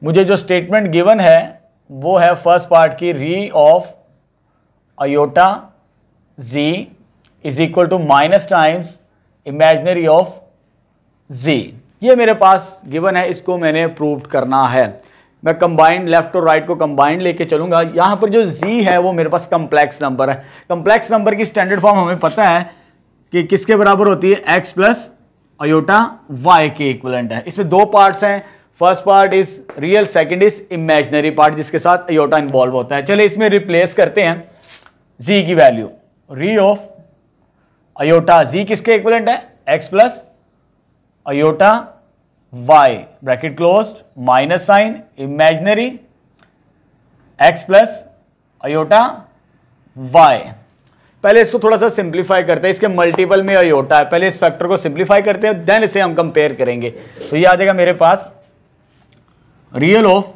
मुझे जो statement given है वो है फर्स्ट पार्ट की, re of iota z is equal to minus times imaginary of z. ये मेरे पास गिवन है, इसको मैंने प्रूव करना है। मैं कंबाइंड लेफ्ट और राइट को कंबाइंड लेके चलूंगा। यहां पर जो जी है वो मेरे पास कंप्लेक्स नंबर है। कंप्लेक्स नंबर की स्टैंडर्ड फॉर्म हमें पता है कि किसके बराबर होती है, एक्स प्लस अयोटा वाई के इक्विवेलेंट है। इसमें दो पार्ट्स हैं, first part is real, second is imaginary part जिसके साथ अयोटा इन्वॉल्व होता है। चलिए इसमें रिप्लेस करते हैं जी की वैल्यू, री ऑफ अयोटा जी किसके इक्विवेलेंट है, x plus iota y bracket closed minus sign imaginary x plus iota y. पहले इसको थोड़ा सा सिंप्लीफाई करते हैं, इसके मल्टीपल में अयोटा है, पहले इस फैक्टर को सिंप्लीफाई करते हैं, देन इसे हम कंपेयर करेंगे। तो ये आ जाएगा मेरे पास रियल ऑफ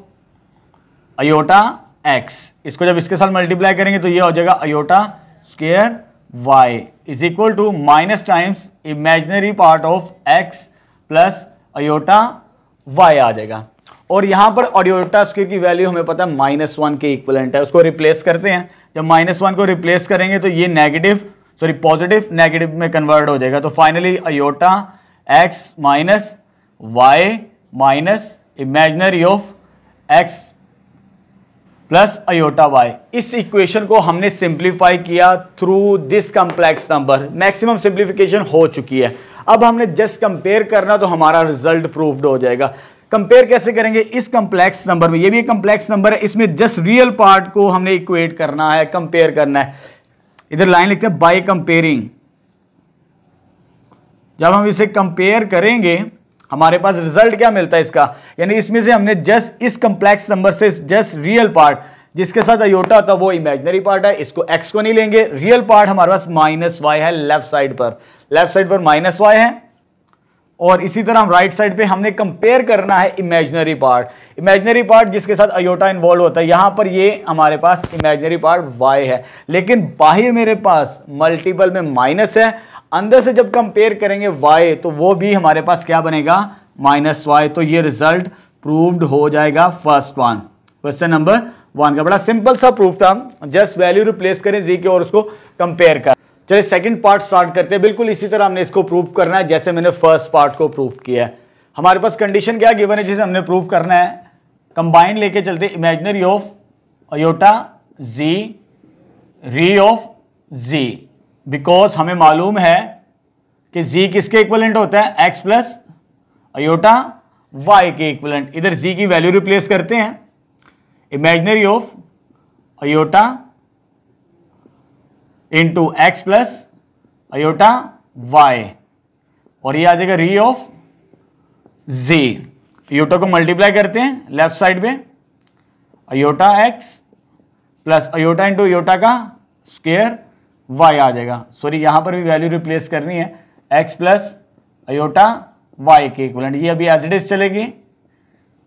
अयोटा एक्स, इसको जब इसके साथ मल्टीप्लाई करेंगे तो ये हो जाएगा iota square y is equal to minus times imaginary part of x plus iota y आ जाएगा। और यहां पर अयोटा स्क्वायर की वैल्यू हमें पता है -1 के इक्विवेलेंट है, उसको रिप्लेस करते हैं। जब -1 को रिप्लेस करेंगे तो ये पॉजिटिव नेगेटिव में कन्वर्ट हो जाएगा। तो finally iota x minus y minus imaginary of x plus iota y. इस इक्वेशन को हमने सिंप्लीफाई किया through this complex number, maximum simplification हो चुकी है। अब हमने जस्ट कंपेयर करना तो हमारा रिजल्ट प्रूव्ड हो जाएगा। कंपेयर कैसे करेंगे, इस कॉम्प्लेक्स नंबर में, ये भी एक कॉम्प्लेक्स नंबर है, इसमें जस्ट रियल पार्ट को हमने इक्वेट करना है, कंपेयर करना है। इधर लाइन लिखते हैं बाय कंपेयरिंग। जब हम इसे कंपेयर करेंगे हमारे पास रिजल्ट क्या मिलता है इसका, यानी इसमें से हमने जस्ट इस कॉम्प्लेक्स नंबर से जस्ट रियल पार्ट जिसके साथ अयोटा होता है वो इमेजिनरी पार्ट है, इसको एक्स को नहीं लेंगे। रियल पार्ट हमारे पास -y है लेफ्ट साइड पर -y है। और इसी तरह हम राइट साइड पे हमने कंपेयर करना है इमेजिनरी पार्ट जिसके साथ अयोटा इन्वॉल्व होता है। यहां पर ये हमारे पास इमेजिनरी पार्ट y है, लेकिन बाहर मेरे पास मल्टीपल में माइनस है। अंदर से जब कंपेयर करेंगे y तो वो भी हमारे पास क्या बनेगा, -y। तो ये रिजल्ट प्रूव्ड हो जाएगा फर्स्ट वन। क्वेश्चन नंबर 1 का बड़ा सिंपल सा प्रूफ था, जस्ट वैल्यू रिप्लेस करें जी के और उसको कंपेयर कर। चलिए सेकंड पार्ट स्टार्ट करते हैं। बिल्कुल इसी तरह हमने इसको प्रूव करना है जैसे मैंने फर्स्ट पार्ट को प्रूव किया है। हमारे पास कंडीशन क्या गिवन है जिसे हमने प्रूव करना है, कंबाइन लेके चलते इमेजिनरी ऑफ अयोटा जी री ऑफ जी, बिकॉज हमें मालूम है कि जी किसके इक्विवेलेंट होता है, एक्स प्लस अयोटा वाई के इक्विवेलेंट। इधर जी की वैल्यू रिप्लेस करते हैं, imaginary of iota into x plus iota y, और ये आ जाएगा री ऑफ जी। अयोटा को मल्टीप्लाई करते हैं लेफ्ट साइड में, iota x plus iota into iota का स्क्वायर वाई आ जाएगा। सॉरी यहां पर भी वैल्यू रिप्लेस करनी है, एक्स प्लस अयोटा वाई के इक्विवेलेंट। ये अभी एज इट इज चलेगी,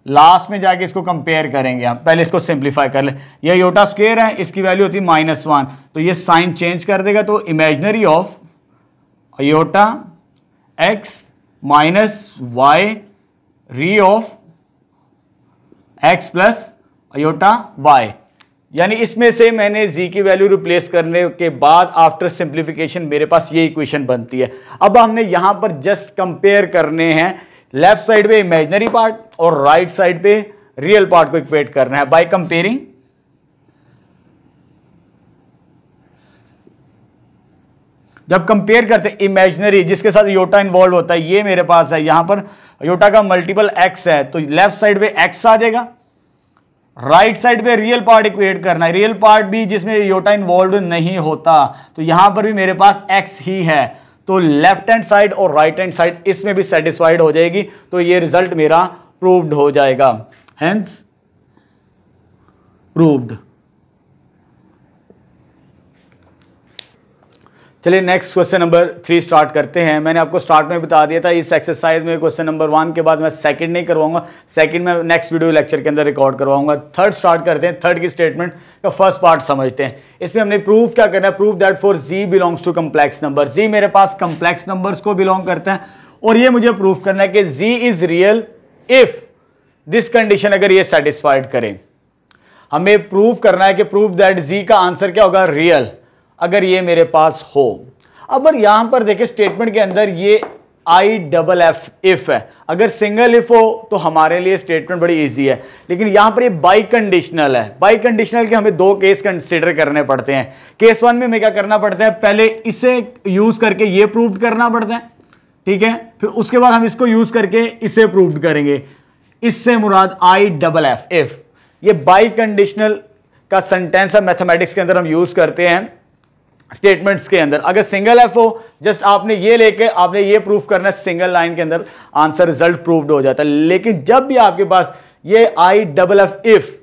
लास्ट में जाके इसको कंपेयर करेंगे। हम पहले इसको सिंप्लीफाई कर ले। ये अयोटा स्क्वायर है, इसकी वैल्यू होती है -1, तो ये साइन चेंज कर देगा। तो imaginary of iota x minus y re of x plus iota y, यानी इसमें से मैंने जी की वैल्यू रिप्लेस करने के बाद आफ्टर सिंप्लीफिकेशन मेरे पास ये इक्वेशन बनती है। अब हमने यहां पर जस्ट कंपेयर करने हैं, लेफ्ट साइड पे इमेजिनरी पार्ट और राइट साइड पे रियल पार्ट को इक्वेट करना है बाय कंपेयरिंग। जब कंपेयर करते हैं इमेजिनरी जिसके साथ अयोटा इन्वॉल्व होता है, ये मेरे पास है, यहां पर अयोटा का मल्टीपल एक्स है तो लेफ्ट साइड पे एक्स आ जाएगा। राइट साइड पे रियल पार्ट इक्वेट करना है, रियल पार्ट भी जिसमें अयोटा इन्वॉल्व नहीं होता, तो यहां पर भी मेरे पास एक्स ही है। तो लेफ्ट हैंड साइड और राइट हैंड साइड इसमें भी सेटिस्फाइड हो जाएगी, तो ये रिजल्ट मेरा प्रूव्ड हो जाएगा, हेंस प्रूव्ड। चलिए नेक्स्ट क्वेश्चन नंबर 3 स्टार्ट करते हैं। मैंने आपको स्टार्ट में बता दिया था इस एक्सरसाइज में क्वेश्चन नंबर 1 के बाद मैं सेकंड नहीं करवाऊंगा, सेकंड में नेक्स्ट वीडियो लेक्चर के अंदर रिकॉर्ड करवाऊंगा। थर्ड स्टार्ट करते हैं, थर्ड की स्टेटमेंट का फर्स्ट पार्ट समझते हैं। इसमें हमने प्रूफ क्या करना है, proof that for z belongs to complex number. Z मेरे पास कम्प्लेक्स नंबर्स को बिलोंग करता है और ये मुझे प्रूफ करना है कि z is real if this condition अगर ये सेटिस्फाइड करें, हमें प्रूव करना है कि प्रूव दैट जी का आंसर क्या होगा, रियल, अगर ये मेरे पास हो। अब यहां पर देखिए स्टेटमेंट के अंदर ये IFF इफ है, अगर सिंगल इफ हो तो हमारे लिए स्टेटमेंट बड़ी इजी है, लेकिन यहां पर ये बाई कंडीशनल है। बाई कंडीशनल के हमें दो केस कंसीडर करने पड़ते हैं। केस वन में हमें क्या करना पड़ता है, पहले इसे यूज करके ये प्रूव करना पड़ता है, ठीक है, फिर उसके बाद हम इसको यूज करके इसे प्रूव करेंगे। इससे मुराद IFF इफ, ये बाई कंडीशनल का सेंटेंस है, मैथमेटिक्स के अंदर हम यूज करते हैं स्टेटमेंट्स के अंदर। अगर सिंगल एफ हो, जस्ट आपने ये लेके आपने ये प्रूफ करना है, सिंगल लाइन के अंदर आंसर रिजल्ट प्रूव्ड हो जाता है। लेकिन जब भी आपके पास ये IFF इफ,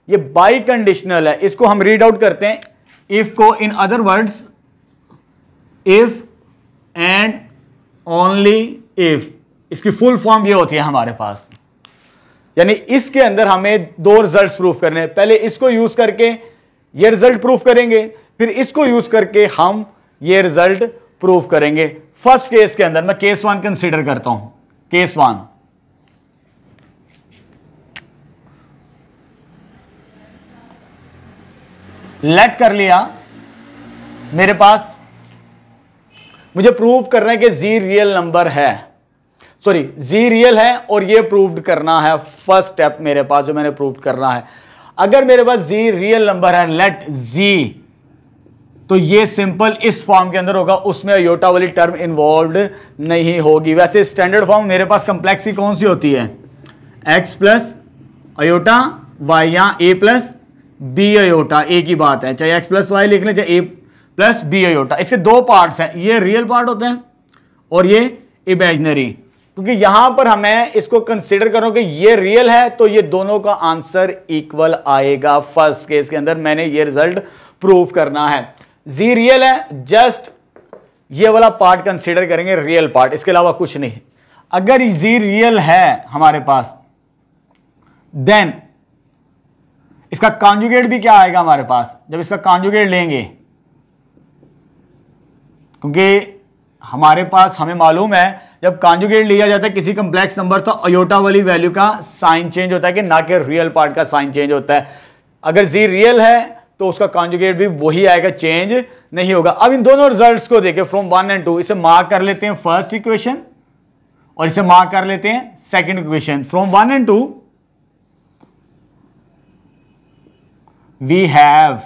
ये बाई कंडीशनल है, इसको हम रीड आउट करते हैं इफ को, in other words if and only if, इसकी फुल फॉर्म ये होती है हमारे पास। यानी इसके अंदर हमें दो रिजल्ट्स प्रूफ करने हैं, पहले इसको यूज करके ये रिजल्ट प्रूफ करेंगे, फिर इसको यूज करके हम ये रिजल्ट प्रूफ करेंगे। फर्स्ट केस के अंदर मैं केस वन कंसीडर करता हूं, केस वन, लेट कर लिया, मेरे पास मुझे प्रूव करना है कि जी रियल नंबर है, सॉरी जी रियल है और ये प्रूव्ड करना है। फर्स्ट स्टेप मेरे पास जो मैंने प्रूव करना है, अगर मेरे पास जी रियल नंबर है, लेट जी, तो ये सिंपल इस फॉर्म के अंदर होगा, उसमें अयोटा वाली टर्म इन्वॉल्व नहीं होगी। वैसे स्टैंडर्ड फॉर्म मेरे पास कंप्लेक्स की कौन सी होती है, x प्लस अयोटा वाई, या a प्लस बी अयोटा, एक ही बात है, चाहे x प्लस वाई लिख लें चाहे a प्लस बी अयोटा। इसके दो पार्ट्स हैं, ये रियल पार्ट होते हैं और ये इमेजिनरी। क्योंकि यहां पर हमें इसको कंसीडर करो कि ये रियल है तो ये दोनों का आंसर इक्वल आएगा। फर्स्ट केस के अंदर मैंने ये रिजल्ट प्रूव करना है। जी रियल है, जस्ट ये वाला पार्ट कंसीडर करेंगे, रियल पार्ट, इसके अलावा कुछ नहीं। अगर जी रियल है हमारे पास, देन इसका कॉन्जुगेट भी क्या आएगा हमारे पास, जब इसका कॉन्जुगेट लेंगे, क्योंकि हमारे पास हमें मालूम है जब कॉन्जुगेट लिया जाता है किसी कंप्लेक्स नंबर तो अयोटा वाली वैल्यू का साइन चेंज होता है कि ना कि रियल पार्ट का साइन चेंज होता है। अगर जी रियल है तो उसका कॉन्जुगेट भी वही आएगा, चेंज नहीं होगा। अब इन दोनों रिजल्ट्स को देखें फ्रॉम 1 एंड 2, इसे मार्क कर लेते हैं फर्स्ट इक्वेशन और इसे मार्क कर लेते हैं second equation. From 1 and 2 we have,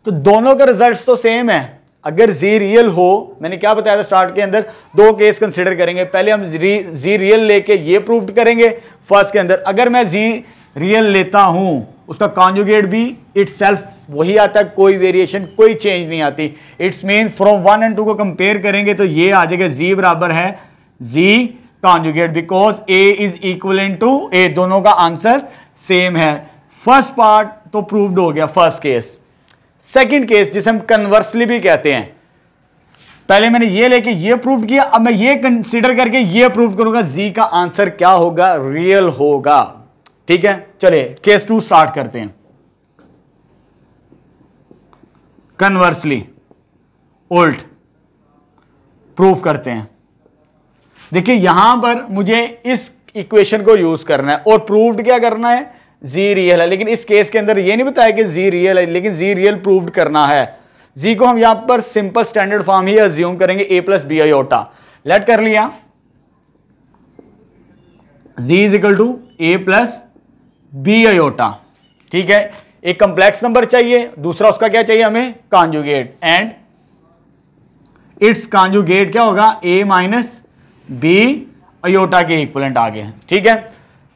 तो दोनों का रिजल्ट्स तो सेम है। अगर जी रियल हो, मैंने क्या बताया था स्टार्ट के अंदर, दो केस कंसीडर करेंगे, पहले हम जी रियल लेके ये प्रूव करेंगे फर्स्ट के अंदर। अगर मैं जी रियल लेता हूं, उसका कॉन्जुगेट भी इटसेल्फ वही आता है, कोई वेरिएशन कोई चेंज नहीं आती। इट्स मीन फ्रॉम 1 एंड 2 को कंपेयर करेंगे तो ये आ जाएगा जी बराबर है z conjugate, because A is equivalent to A, दोनों का आंसर सेम है। फर्स्ट पार्ट तो प्रूव्ड हो गया, फर्स्ट केस। सेकंड केस जिसे हम कन्वर्सली भी कहते हैं, पहले मैंने ये लेके ये प्रूव किया, अब मैं ये कंसीडर करके ये प्रूव करूंगा, जी का आंसर क्या होगा, रियल होगा। ठीक है, चलिए केस 2 स्टार्ट करते हैं। कन्वर्सली उल्ट प्रूफ करते हैं। देखिए यहां पर मुझे इस इक्वेशन को यूज करना है और प्रूव्ड क्या करना है, जी रियल है। लेकिन इस केस के अंदर ये नहीं बताया कि जी रियल है, लेकिन जी रियल प्रूव्ड करना है। जी को हम यहां पर सिंपल स्टैंडर्ड फॉर्म ही अज्यूम करेंगे, a plus B iota. Let कर लिया, z is equal to a plus B iota. ठीक है, एक कंप्लेक्स नंबर चाहिए, दूसरा उसका क्या चाहिए हमें, कॉन्जुगेट, एंड इट्स कॉन्जुगेट क्या होगा, a माइनस बी आयोटा के इक्विवेलेंट आ गए। ठीक है,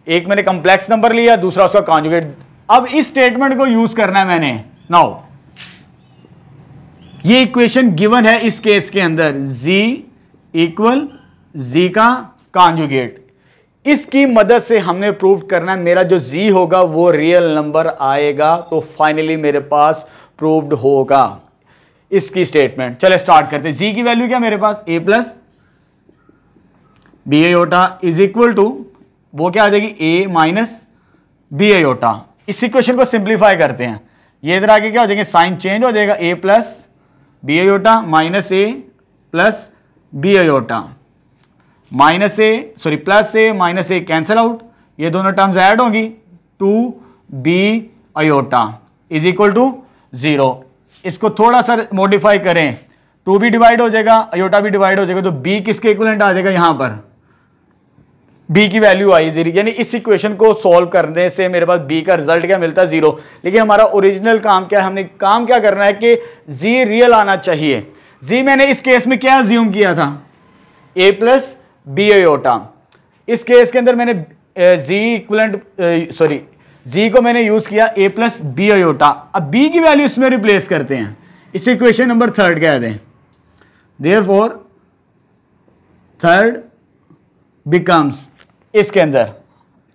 एक मैंने कंप्लेक्स नंबर लिया, दूसरा उसका कॉन्जुगेट। अब इस स्टेटमेंट को यूज करना है मैंने। नाउ ये इक्वेशन गिवन है इस केस के अंदर, z इक्वल z का कॉन्जुगेट। इसकी मदद से हमने प्रूव करना है मेरा जो z होगा वो रियल नंबर आएगा, तो फाइनली मेरे पास प्रूव्ड होगा इसकी स्टेटमेंट। चले स्टार्ट करते हैं। z की वैल्यू क्या मेरे पास, a plus B iota is equal to, वो क्या आ जाएगी, a माइनस बी आयोटा। इस इक्वेशन को सिंप्लीफाई करते हैं, ये इधर आगे क्या हो जाएंगे, साइन चेंज हो जाएगा, a plus B iota minus a plus B iota, minus a sorry plus a minus a cancel out, ये दोनों टर्म्स ऐड होंगी, 2b aorta is equal to 0। इसको थोड़ा सा मॉडिफाई करें, 2 भी डिवाइड हो जाएगा, अयोटा भी डिवाइड हो जाएगा, तो b किसके इक्विवेलेंट आ जाएगा, यहां पर b की वैल्यू आई 0, यानी इस इक्वेशन को सॉल्व करने से मेरे पास b का रिजल्ट क्या मिलता है, 0। लेकिन हमारा ओरिजिनल काम क्या है, हमने काम क्या करना है कि z रियल आना चाहिए। z मैंने इस केस में क्या अज्यूम किया था, a प्लस b अयोटा। इस केस के अंदर मैंने z को मैंने यूज किया a प्लस b अयोटा। अब b की वैल्यू इसमें रिप्लेस करते हैं, इस इक्वेशन नंबर 3 कह दें। देयरफॉर थर्ड बिकम्स, इसके अंदर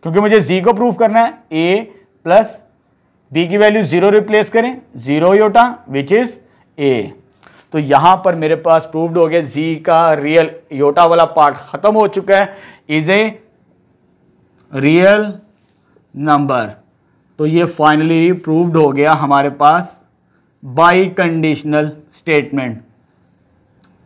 क्योंकि मुझे z को प्रूव करना है, a प्लस b की वैल्यू 0 रिप्लेस करें, 0 अयोटा विच इज a। तो यहां पर मेरे पास प्रूव्ड हो गया z का रियल योटा वाला पार्ट खत्म हो चुका है, इज ए रियल नंबर। तो ये फाइनली प्रूव्ड हो गया हमारे पास biconditional statement.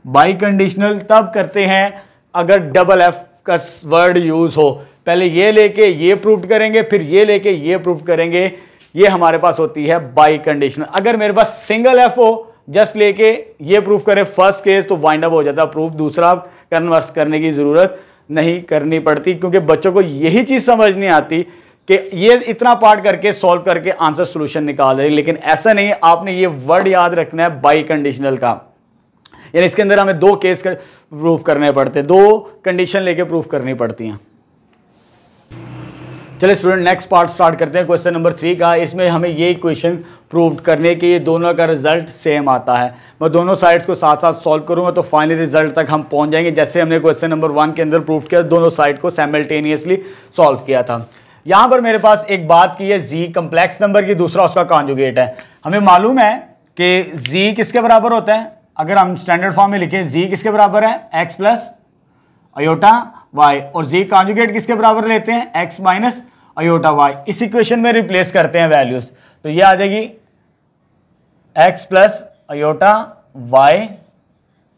Biconditional तब करते हैं अगर डबल एफ का वर्ड यूज हो, पहले ये लेके ये प्रूव करेंगे, फिर ये लेके ये प्रूव करेंगे, ये हमारे पास होती है बाई कंडीशनल। अगर मेरे पास सिंगल एफ हो, जस्ट लेके ये प्रूफ करे फर्स्ट केस, तो वाइंड अप हो जाता प्रूफ, दूसरा कन्वर्स करने की जरूरत नहीं करनी पड़ती, क्योंकि बच्चों को यही चीज समझ नहीं आती कि ये इतना पार्ट करके सॉल्व करके आंसर सॉल्यूशन निकाल रहे, लेकिन ऐसा नहीं है। आपने ये वर्ड याद रखना है बाई कंडीशनल का, यानी इसके अंदर हमें 2 केस प्रूफ करने पड़ते हैं, 2 कंडीशन लेके प्रूफ करनी पड़ती हैं। चलिए स्टूडेंट नेक्स्ट पार्ट स्टार्ट करते हैं, क्वेश्चन नंबर 3 का। इसमें हमें ये इक्वेशन प्रूव करने के ये दोनों का रिजल्ट सेम आता है। मैं दोनों साइड्स को साथ साथ सॉल्व करूंगा तो फाइनल रिजल्ट तक हम पहुंच जाएंगे, जैसे हमने क्वेश्चन नंबर 1 के अंदर प्रूव किया, दोनों साइड को साइमल्टेनियसली सॉल्व किया था। यहां पर मेरे पास एक बात की है, जी कंप्लेक्स नंबर की, दूसरा उसका कॉन्जुगेट है। हमें मालूम है कि जी किसके बराबर होता है, अगर हम स्टैंडर्ड फॉर्म में लिखें, जी किसके बराबर है, एक्स प्लस अयोटा वाई, और जी कॉन्जुगेट किसके बराबर लेते हैं, एक्स माइनस अयोटा वाई। इस इक्वेशन में रिप्लेस करते हैं वैल्यूज, तो ये आ जाएगी x plus iota y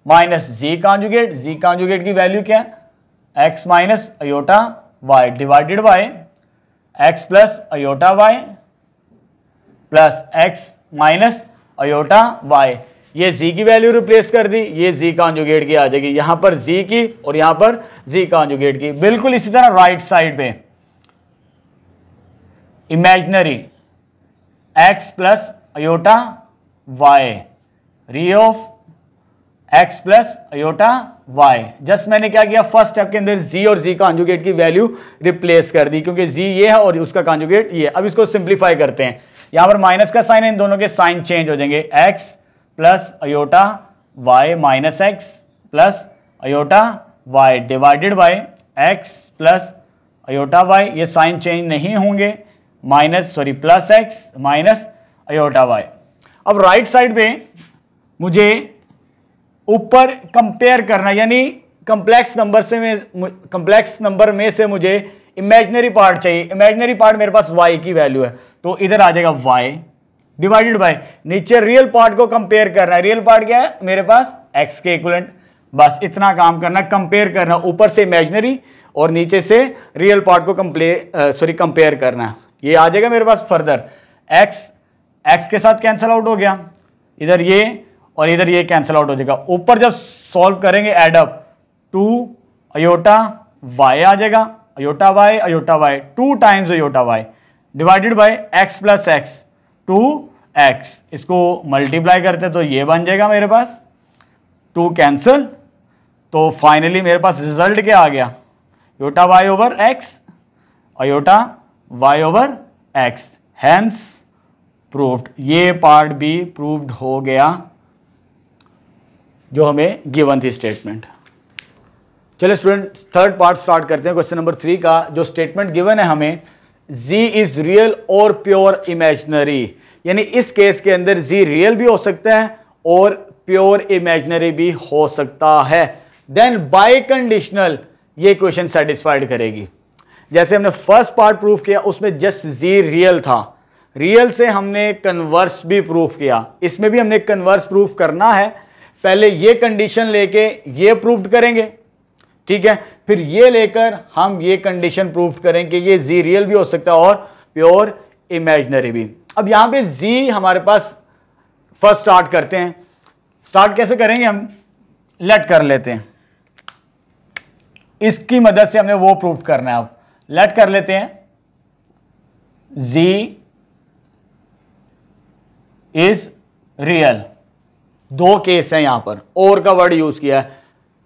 minus z conjugate की वैल्यू क्या है, x minus iota y divided by x plus iota y plus x minus iota y. ये जी की वैल्यू रिप्लेस कर दी, ये जी कॉन्जुगेट की आ जाएगी, यहां पर जी की और यहां पर जी कॉन्जुगेट की। बिल्कुल इसी तरह राइट साइड पे imaginary x plus iota y, re of x plus iota y. Just मैंने क्या किया, फर्स्ट स्टेप के अंदर जी और जी कॉन्जुगेट की वैल्यू रिप्लेस कर दी, क्योंकि जी ये है और उसका कॉन्जुगेट ये। अब इसको सिंप्लीफाई करते हैं, यहां पर माइनस का साइन है, इन दोनों के साइन चेंज हो जाएंगे, x plus iota y minus x plus iota y divided by x plus iota y. ये साइन चेंज नहीं होंगे, plus x minus iota y. अब राइट साइड पे मुझे ऊपर कंपेयर करना, यानी कंप्लेक्स नंबर में से मुझे इमेजिनरी पार्ट चाहिए। इमेजिनरी पार्ट मेरे पास y की वैल्यू है, तो इधर आ जाएगा y डिवाइडेड बाय नीचे रियल पार्ट को कंपेयर करना है। रियल पार्ट क्या है मेरे पास, x के इक्विवेलेंट। बस इतना काम करना, कंपेयर करना, ऊपर से इमेजिनरी और नीचे से रियल पार्ट को कंपेयर करना। ये आ जाएगा मेरे पास फर्दर x के साथ कैंसिल आउट हो गया, इधर ये और इधर ये कैंसिल आउट हो जाएगा। ऊपर जब सॉल्व करेंगे एड अप, 2 अयोटा y आ जाएगा, iota y 2 times iota y divided by x plus x 2x। इसको मल्टीप्लाई करते तो ये बन जाएगा मेरे पास 2 कैंसिल, तो फाइनली मेरे पास रिजल्ट क्या आ गया, iota y over x iota y over x, hence proved. ये पार्ट भी प्रूव्ड हो गया जो हमें गिवन थी स्टेटमेंट। चलिए स्टूडेंट थर्ड पार्ट स्टार्ट करते हैं, क्वेश्चन नंबर 3 का। जो स्टेटमेंट गिवन है हमें, z इज रियल और प्योर इमेजिनरी, यानी इस केस के अंदर z रियल भी हो सकता है और प्योर इमेजिनरी भी हो सकता है, देन बाय कंडीशनल ये क्वेश्चन सेटिस्फाइड करेगी। जैसे हमने फर्स्ट पार्ट प्रूफ किया, उसमें जस्ट z रियल था, रियल से हमने कन्वर्स भी प्रूफ किया, इसमें भी हमने कन्वर्स प्रूफ करना है। पहले ये कंडीशन लेके ये प्रूफ करेंगे, ठीक है, फिर ये लेकर हम ये कंडीशन प्रूव करें कि ये जी रियल भी हो सकता है और प्योर इमेजिनरी भी। अब यहां पे जी हमारे पास फर्स्ट स्टार्ट करते हैं। स्टार्ट कैसे करेंगे, हम लेट कर लेते हैं, इसकी मदद से हमने वो प्रूफ करना है। अब लेट कर लेते हैं, जी इज रियल। दो केस हैं यहां पर, और का वर्ड यूज किया है,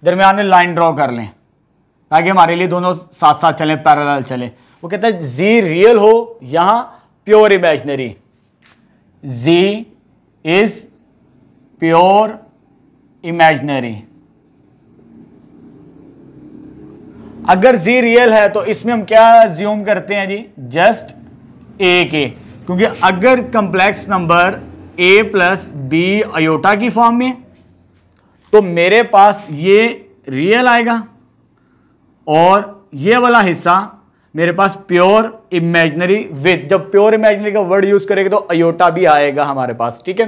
दरमियान में लाइन ड्रॉ कर लें ताकि हमारे लिए दोनों साथ साथ चलें, पैरेलल चलें। वो कहता है जी रियल हो, यहां pure imaginary, z is pure imaginary. अगर जी रियल है तो इसमें हम क्या अज्यूम करते हैं जी, जस्ट ए के, क्योंकि अगर complex number a plus b iota की फॉर्म में तो मेरे पास ये रियल आएगा और ये वाला हिस्सा मेरे पास प्योर इमेजिनरी विद, जब प्योर इमेजिनरी का वर्ड यूज करेंगे तो अयोटा भी आएगा हमारे पास, ठीक है।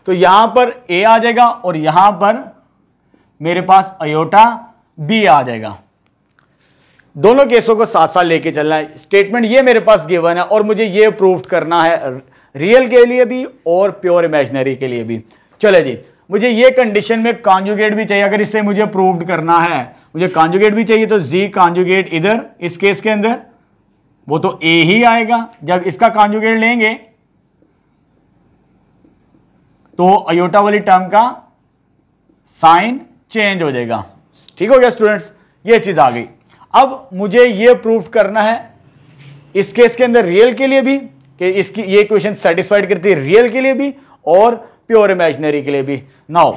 तो यहां पर ए आ जाएगा और यहां पर मेरे पास अयोटा बी आ जाएगा। दोनों केसों को साथ साथ लेके चलना है। स्टेटमेंट ये मेरे पास गिवन है और मुझे ये प्रूव करना है रियल के लिए भी और प्योर इमेजिनरी के लिए भी। चले जी, मुझे ये कंडीशन में कॉन्जुगेट भी चाहिए। अगर इससे मुझे प्रूव करना है, मुझे कॉन्जुगेट भी चाहिए, तो जी कॉन्जुगेट इधर इस केस के अंदर वो तो ए ही आएगा। जब इसका कॉन्जुगेट लेंगे तो अयोटा वाली टर्म का साइन चेंज हो जाएगा। ठीक हो गया स्टूडेंट्स, ये चीज आ गई। अब मुझे ये प्रूफ करना है इस केस के अंदर रियल के लिए भी कि इसकी ये इक्वेशन सेटिस्फाइड करती है रियल के लिए भी और प्योर इमेजिनरी के लिए भी। नाउ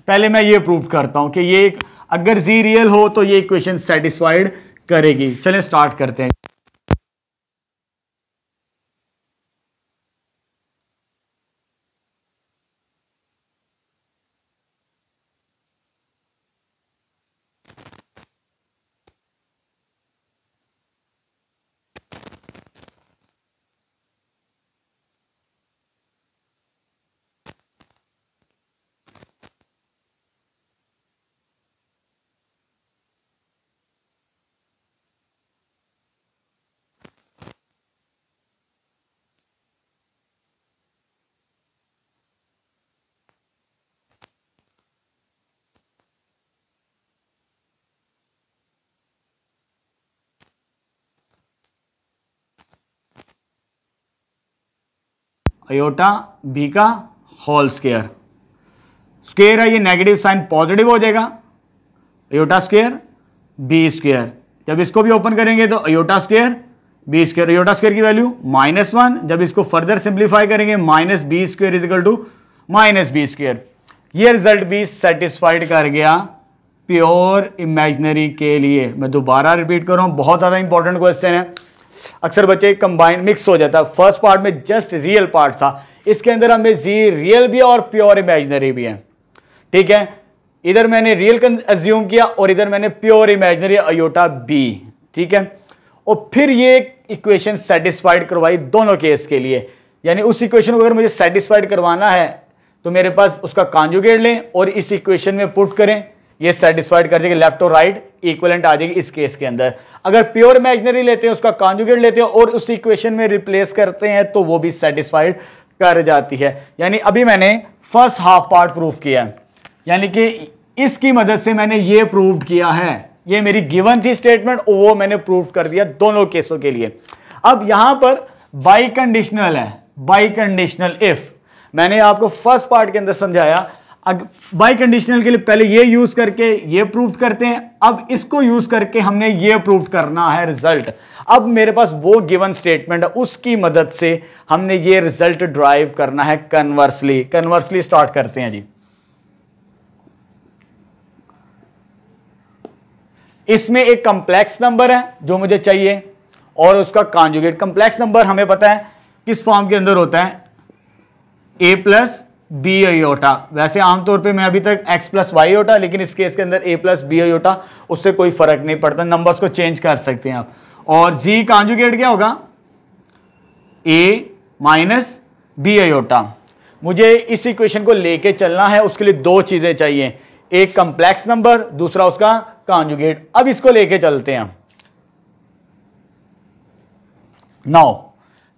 पहले मैं ये प्रूफ करता हूं कि ये अगर जी रियल हो तो ये इक्वेशन सेटिस्फाइड करेगी। चलें स्टार्ट करते हैं। अयोटा बी का होल स्क्वायर, स्क्वायर है ये नेगेटिव साइन पॉजिटिव हो जाएगा, अयोटा स्क्वायर बी स्क्वायर। जब इसको भी ओपन करेंगे तो iota square B square, iota square की वैल्यू -1। जब इसको फर्दर सिंप्लीफाई करेंगे minus b square is equal to minus b square. ये रिजल्ट भी सेटिस्फाइड कर गया प्योर इमेजिनरी के लिए। मैं दोबारा रिपीट कर रहा हूं, बहुत ज्यादा इंपॉर्टेंट क्वेश्चन है। अक्सर बच्चे कंबाइन मिक्स हो जाता है। फर्स्ट पार्ट में जस्ट रियल पार्ट था, इसके अंदर हमें जी रियल भी और प्योर इमेजिनरी भी है, ठीक है। इधर मैंने रियल अज्यूम किया और इधर मैंने प्योर इमेजिनरी अयोटा बी, ठीक है। और फिर ये इक्वेशन सेटिस्फाइड करवाई दोनों केस के लिए। यानी उस इक्वेशन को अगर मुझे सेटिस्फाइड करवाना है तो मेरे पास उसका कॉन्जुगेट लें और इस इक्वेशन में पुट करें, ये सेटिस्फाइड कर देगी, लेफ्ट और राइट इक्विवेलेंट आ जाएगी इस केस के अंदर। अगर प्योर इमेजिनरी लेते हैं, उसका कॉन्जुगेट लेते हैं और उस इक्वेशन में रिप्लेस करते हैं तो वो भी सेटिस्फाइड कर जाती है। यानी अभी मैंने फर्स्ट हाफ पार्ट प्रूफ किया है, यानी कि इसकी मदद से मैंने ये प्रूव किया है। ये मेरी गिवन थी स्टेटमेंट, वो मैंने प्रूव कर दिया दोनों केसों के लिए। अब यहां पर बाई कंडीशनल है, बाई कंडीशनल इफ मैंने आपको फर्स्ट पार्ट के अंदर समझाया। बाई कंडीशनल के लिए पहले ये यूज करके ये प्रूव करते हैं, अब इसको यूज करके हमने ये प्रूव करना है रिजल्ट। अब मेरे पास वो गिवन स्टेटमेंट है, उसकी मदद से हमने ये रिजल्ट ड्राइव करना है कन्वर्सली। कन्वर्सली स्टार्ट करते हैं जी। इसमें एक कंप्लेक्स नंबर है जो मुझे चाहिए और उसका कॉन्जुगेट। कंप्लेक्स नंबर हमें पता है किस फॉर्म के अंदर होता है, a प्लस बी अयोटा। वैसे आमतौर पे मैं अभी तक x प्लस वाई अयोटा, लेकिन इस केस के अंदर a प्लस बी अयोटा, उससे कोई फर्क नहीं पड़ता, नंबर्स को चेंज कर सकते हैं आप। और g कॉन्जुगेट क्या होगा, a माइनस बी अयोटा। मुझे इस इक्वेशन को लेके चलना है, उसके लिए दो चीजें चाहिए, एक कंप्लेक्स नंबर, दूसरा उसका कॉन्जुगेट। अब इसको लेके चलते हैं। नाउ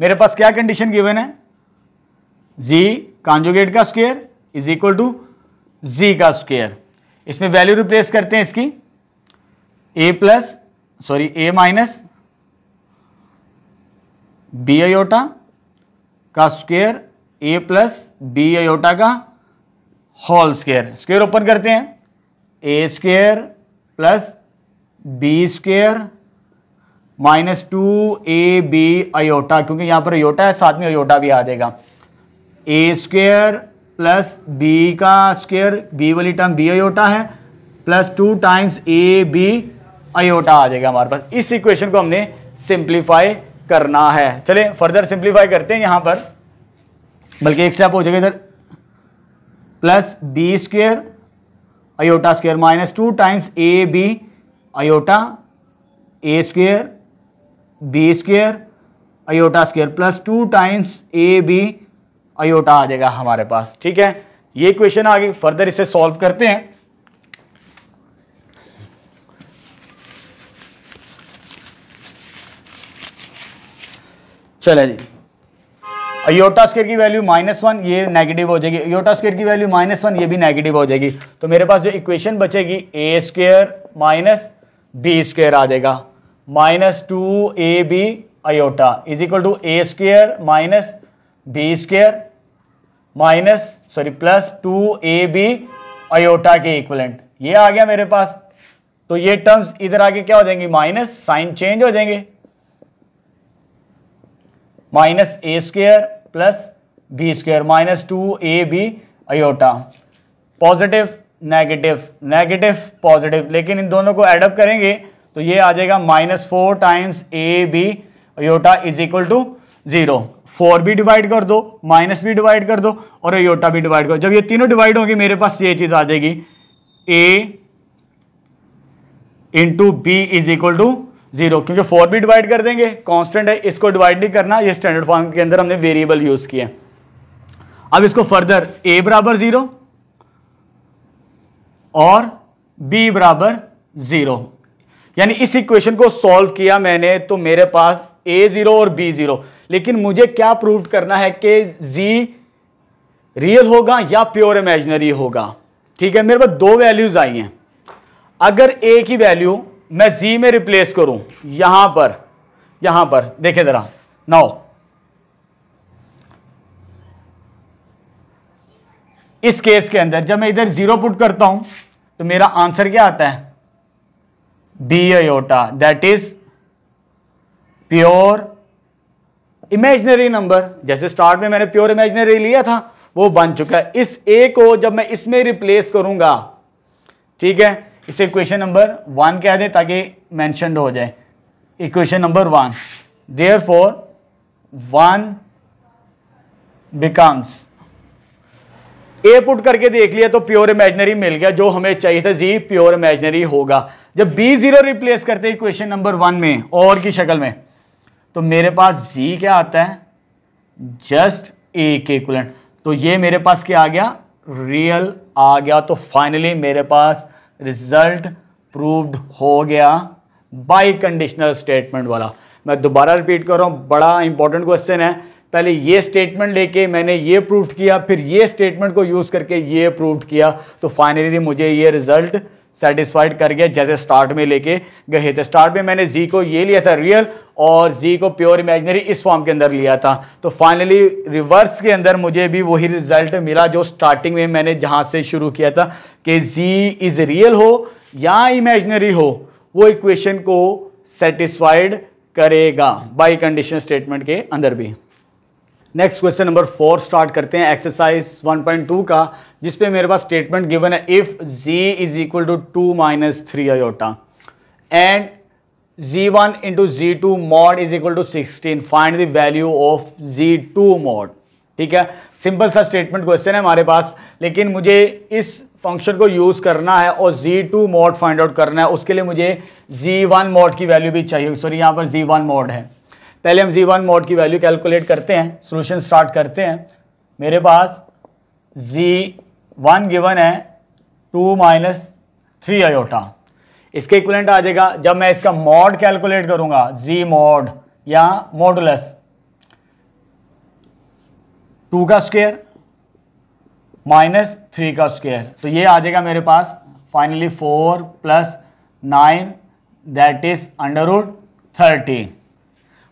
मेरे पास क्या कंडीशन गिवन है, जी कॉन्जुगेट का square is equal to z का स्क्वायर। इसमें वैल्यू रिप्लेस करते हैं इसकी, ए माइनस बी आयोटा का square A plus B iota का होल स्क्वायर। स्क्वायर ओपन करते हैं, A square plus B square minus 2ab iota, क्योंकि यहां पर आयोटा है साथ में आयोटा भी आ जाएगा, ए स्क्वायर प्लस बी का स्क्वायर, बी वाली टर्म बी आयोटा है, plus 2 times A B iota आ जाएगा हमारे पास। इस इक्वेशन को हमने सिंप्लीफाई करना है। चलिए फर्दर सिंप्लीफाई करते हैं यहां पर, बल्कि एक स्टेप हो जाएगा इधर, plus B square iota square minus 2 times A B iota, A square B square iota square plus 2 times A B iota आ जाएगा हमारे पास। ठीक है, ये क्वेश्चन आगे फर्दर इसे सॉल्व करते हैं। चले जी, आयोटा स्क्वायर की वैल्यू -1, ये नेगेटिव हो जाएगी, आयोटा स्क्वायर की वैल्यू -1, ये भी नेगेटिव हो जाएगी। तो मेरे पास जो इक्वेशन बचेगी a square minus b square आ जाएगा, minus 2ab iota is equal to a square minus b square plus 2ab iota के इक्वलेंट, ये आ गया मेरे पास। तो ये टर्म्स इधर आके क्या हो जाएंगी, माइनस, साइन चेंज हो जाएंगे, minus A square plus B square minus 2ab iota, positive negative negative positive, लेकिन इन दोनों को एडअप करेंगे तो ये आ जाएगा -4 times A B iota is equal to 0। 4 भी डिवाइड कर दो, माइनस भी डिवाइड कर दो और आयोटा भी डिवाइड करो। जब ये तीनों डिवाइड होगी मेरे पास ये चीज आ जाएगी, a into b is equal to 0, क्योंकि 4 भी डिवाइड कर देंगे, कांस्टेंट है, इसको डिवाइड नहीं करना, ये स्टैंडर्ड फॉर्म के अंदर हमने वेरिएबल यूज किया। अब इसको फर्दर a बराबर 0 और b बराबर 0, यानी इस इक्वेशन को सॉल्व किया मैंने तो मेरे पास a0 और b0, लेकिन मुझे क्या प्रूव करना है कि z रियल होगा या प्योर इमेजिनरी होगा। ठीक है, मेरे पास दो वैल्यूज आई हैं, अगर a की वैल्यू मैं z में रिप्लेस करूं, यहां पर देखें जरा, नाउ इस केस के अंदर जब मैं इधर 0 पुट करता हूं तो मेरा आंसर क्या आता है, b iota, that is pure imaginary number. जैसे स्टार्ट में मैंने प्योर इमेजिनरी लिया था वो बन चुका है। इस ए को जब मैं इसमें रिप्लेस करूंगा, ठीक है, इसे इक्वेशन नंबर 1 कह दें ताकि मेंशन्ड हो जाए, इक्वेशन नंबर 1, देयरफॉर 1 बिकम्स, ए पुट करके देख लिया तो प्योर इमेजिनरी मिल गया, जो हमें चाहिए था जी प्योर इमेजिनरी होगा। जब b0 रिप्लेस करते हैं इक्वेशन नंबर 1 में और की शक्ल में, तो मेरे पास z क्या आता है, जस्ट a के इक्विवेलेंट, तो ये मेरे पास क्या आ गया, रियल आ गया। तो फाइनली मेरे पास रिजल्ट प्रूव्ड हो गया बाय कंडीशनल स्टेटमेंट वाला। मैं दोबारा रिपीट कर रहा हूं, बड़ा इंपॉर्टेंट क्वेश्चन है। पहले ये स्टेटमेंट लेके मैंने ये प्रूव किया, फिर ये स्टेटमेंट को यूज करके ये प्रूव किया, तो फाइनली मुझे ये रिजल्ट सेटिस्फाइड कर गया जैसे स्टार्ट में लेके गए थे। स्टार्ट में मैंने जी को ये लिया था रियल और जी को प्योर इमेजिनरी इस फॉर्म के अंदर लिया था, तो फाइनली रिवर्स के अंदर मुझे भी वही रिजल्ट मिला जो स्टार्टिंग में मैंने जहां से शुरू किया था कि जी इज रियल हो या इमेजिनरी हो, वो इक्वेशन को सेटिस्फाइड करेगा बाय कंडीशन स्टेटमेंट के अंदर भी। नेक्स्ट क्वेश्चन नंबर 4 स्टार्ट करते हैं एक्सरसाइज 1.2 का, जिसपे मेरे पास स्टेटमेंट गिवन है, if z is equal to 2 minus 3 iota and z1 into z2 mod is equal to 16, find the value of z2 mod. ठीक है, सिंपल सा स्टेटमेंट क्वेश्चन है हमारे पास, लेकिन मुझे इस फंक्शन को यूज करना है और z2 मॉड फाइंड आउट करना है। उसके लिए मुझे z1 मॉड की वैल्यू भी चाहिए, सॉरी यहाँ पर z1 मॉड है। पहले हम z1 मॉड की वैल्यू कैलकुलेट करते हैं, सॉल्यूशन स्टार्ट करते हैं। मेरे पास z1 गिवन है 2 माइनस 3 आयोटा इसके इक्विवेलेंट आ जाएगा। जब मैं इसका मॉड कैलकुलेट करूंगा, जी मॉड या मॉडुलस 2 का स्क्वायर माइनस 3 का स्क्वायर, तो ये आ जाएगा मेरे पास फाइनली 4 + 9 दैट इज √13।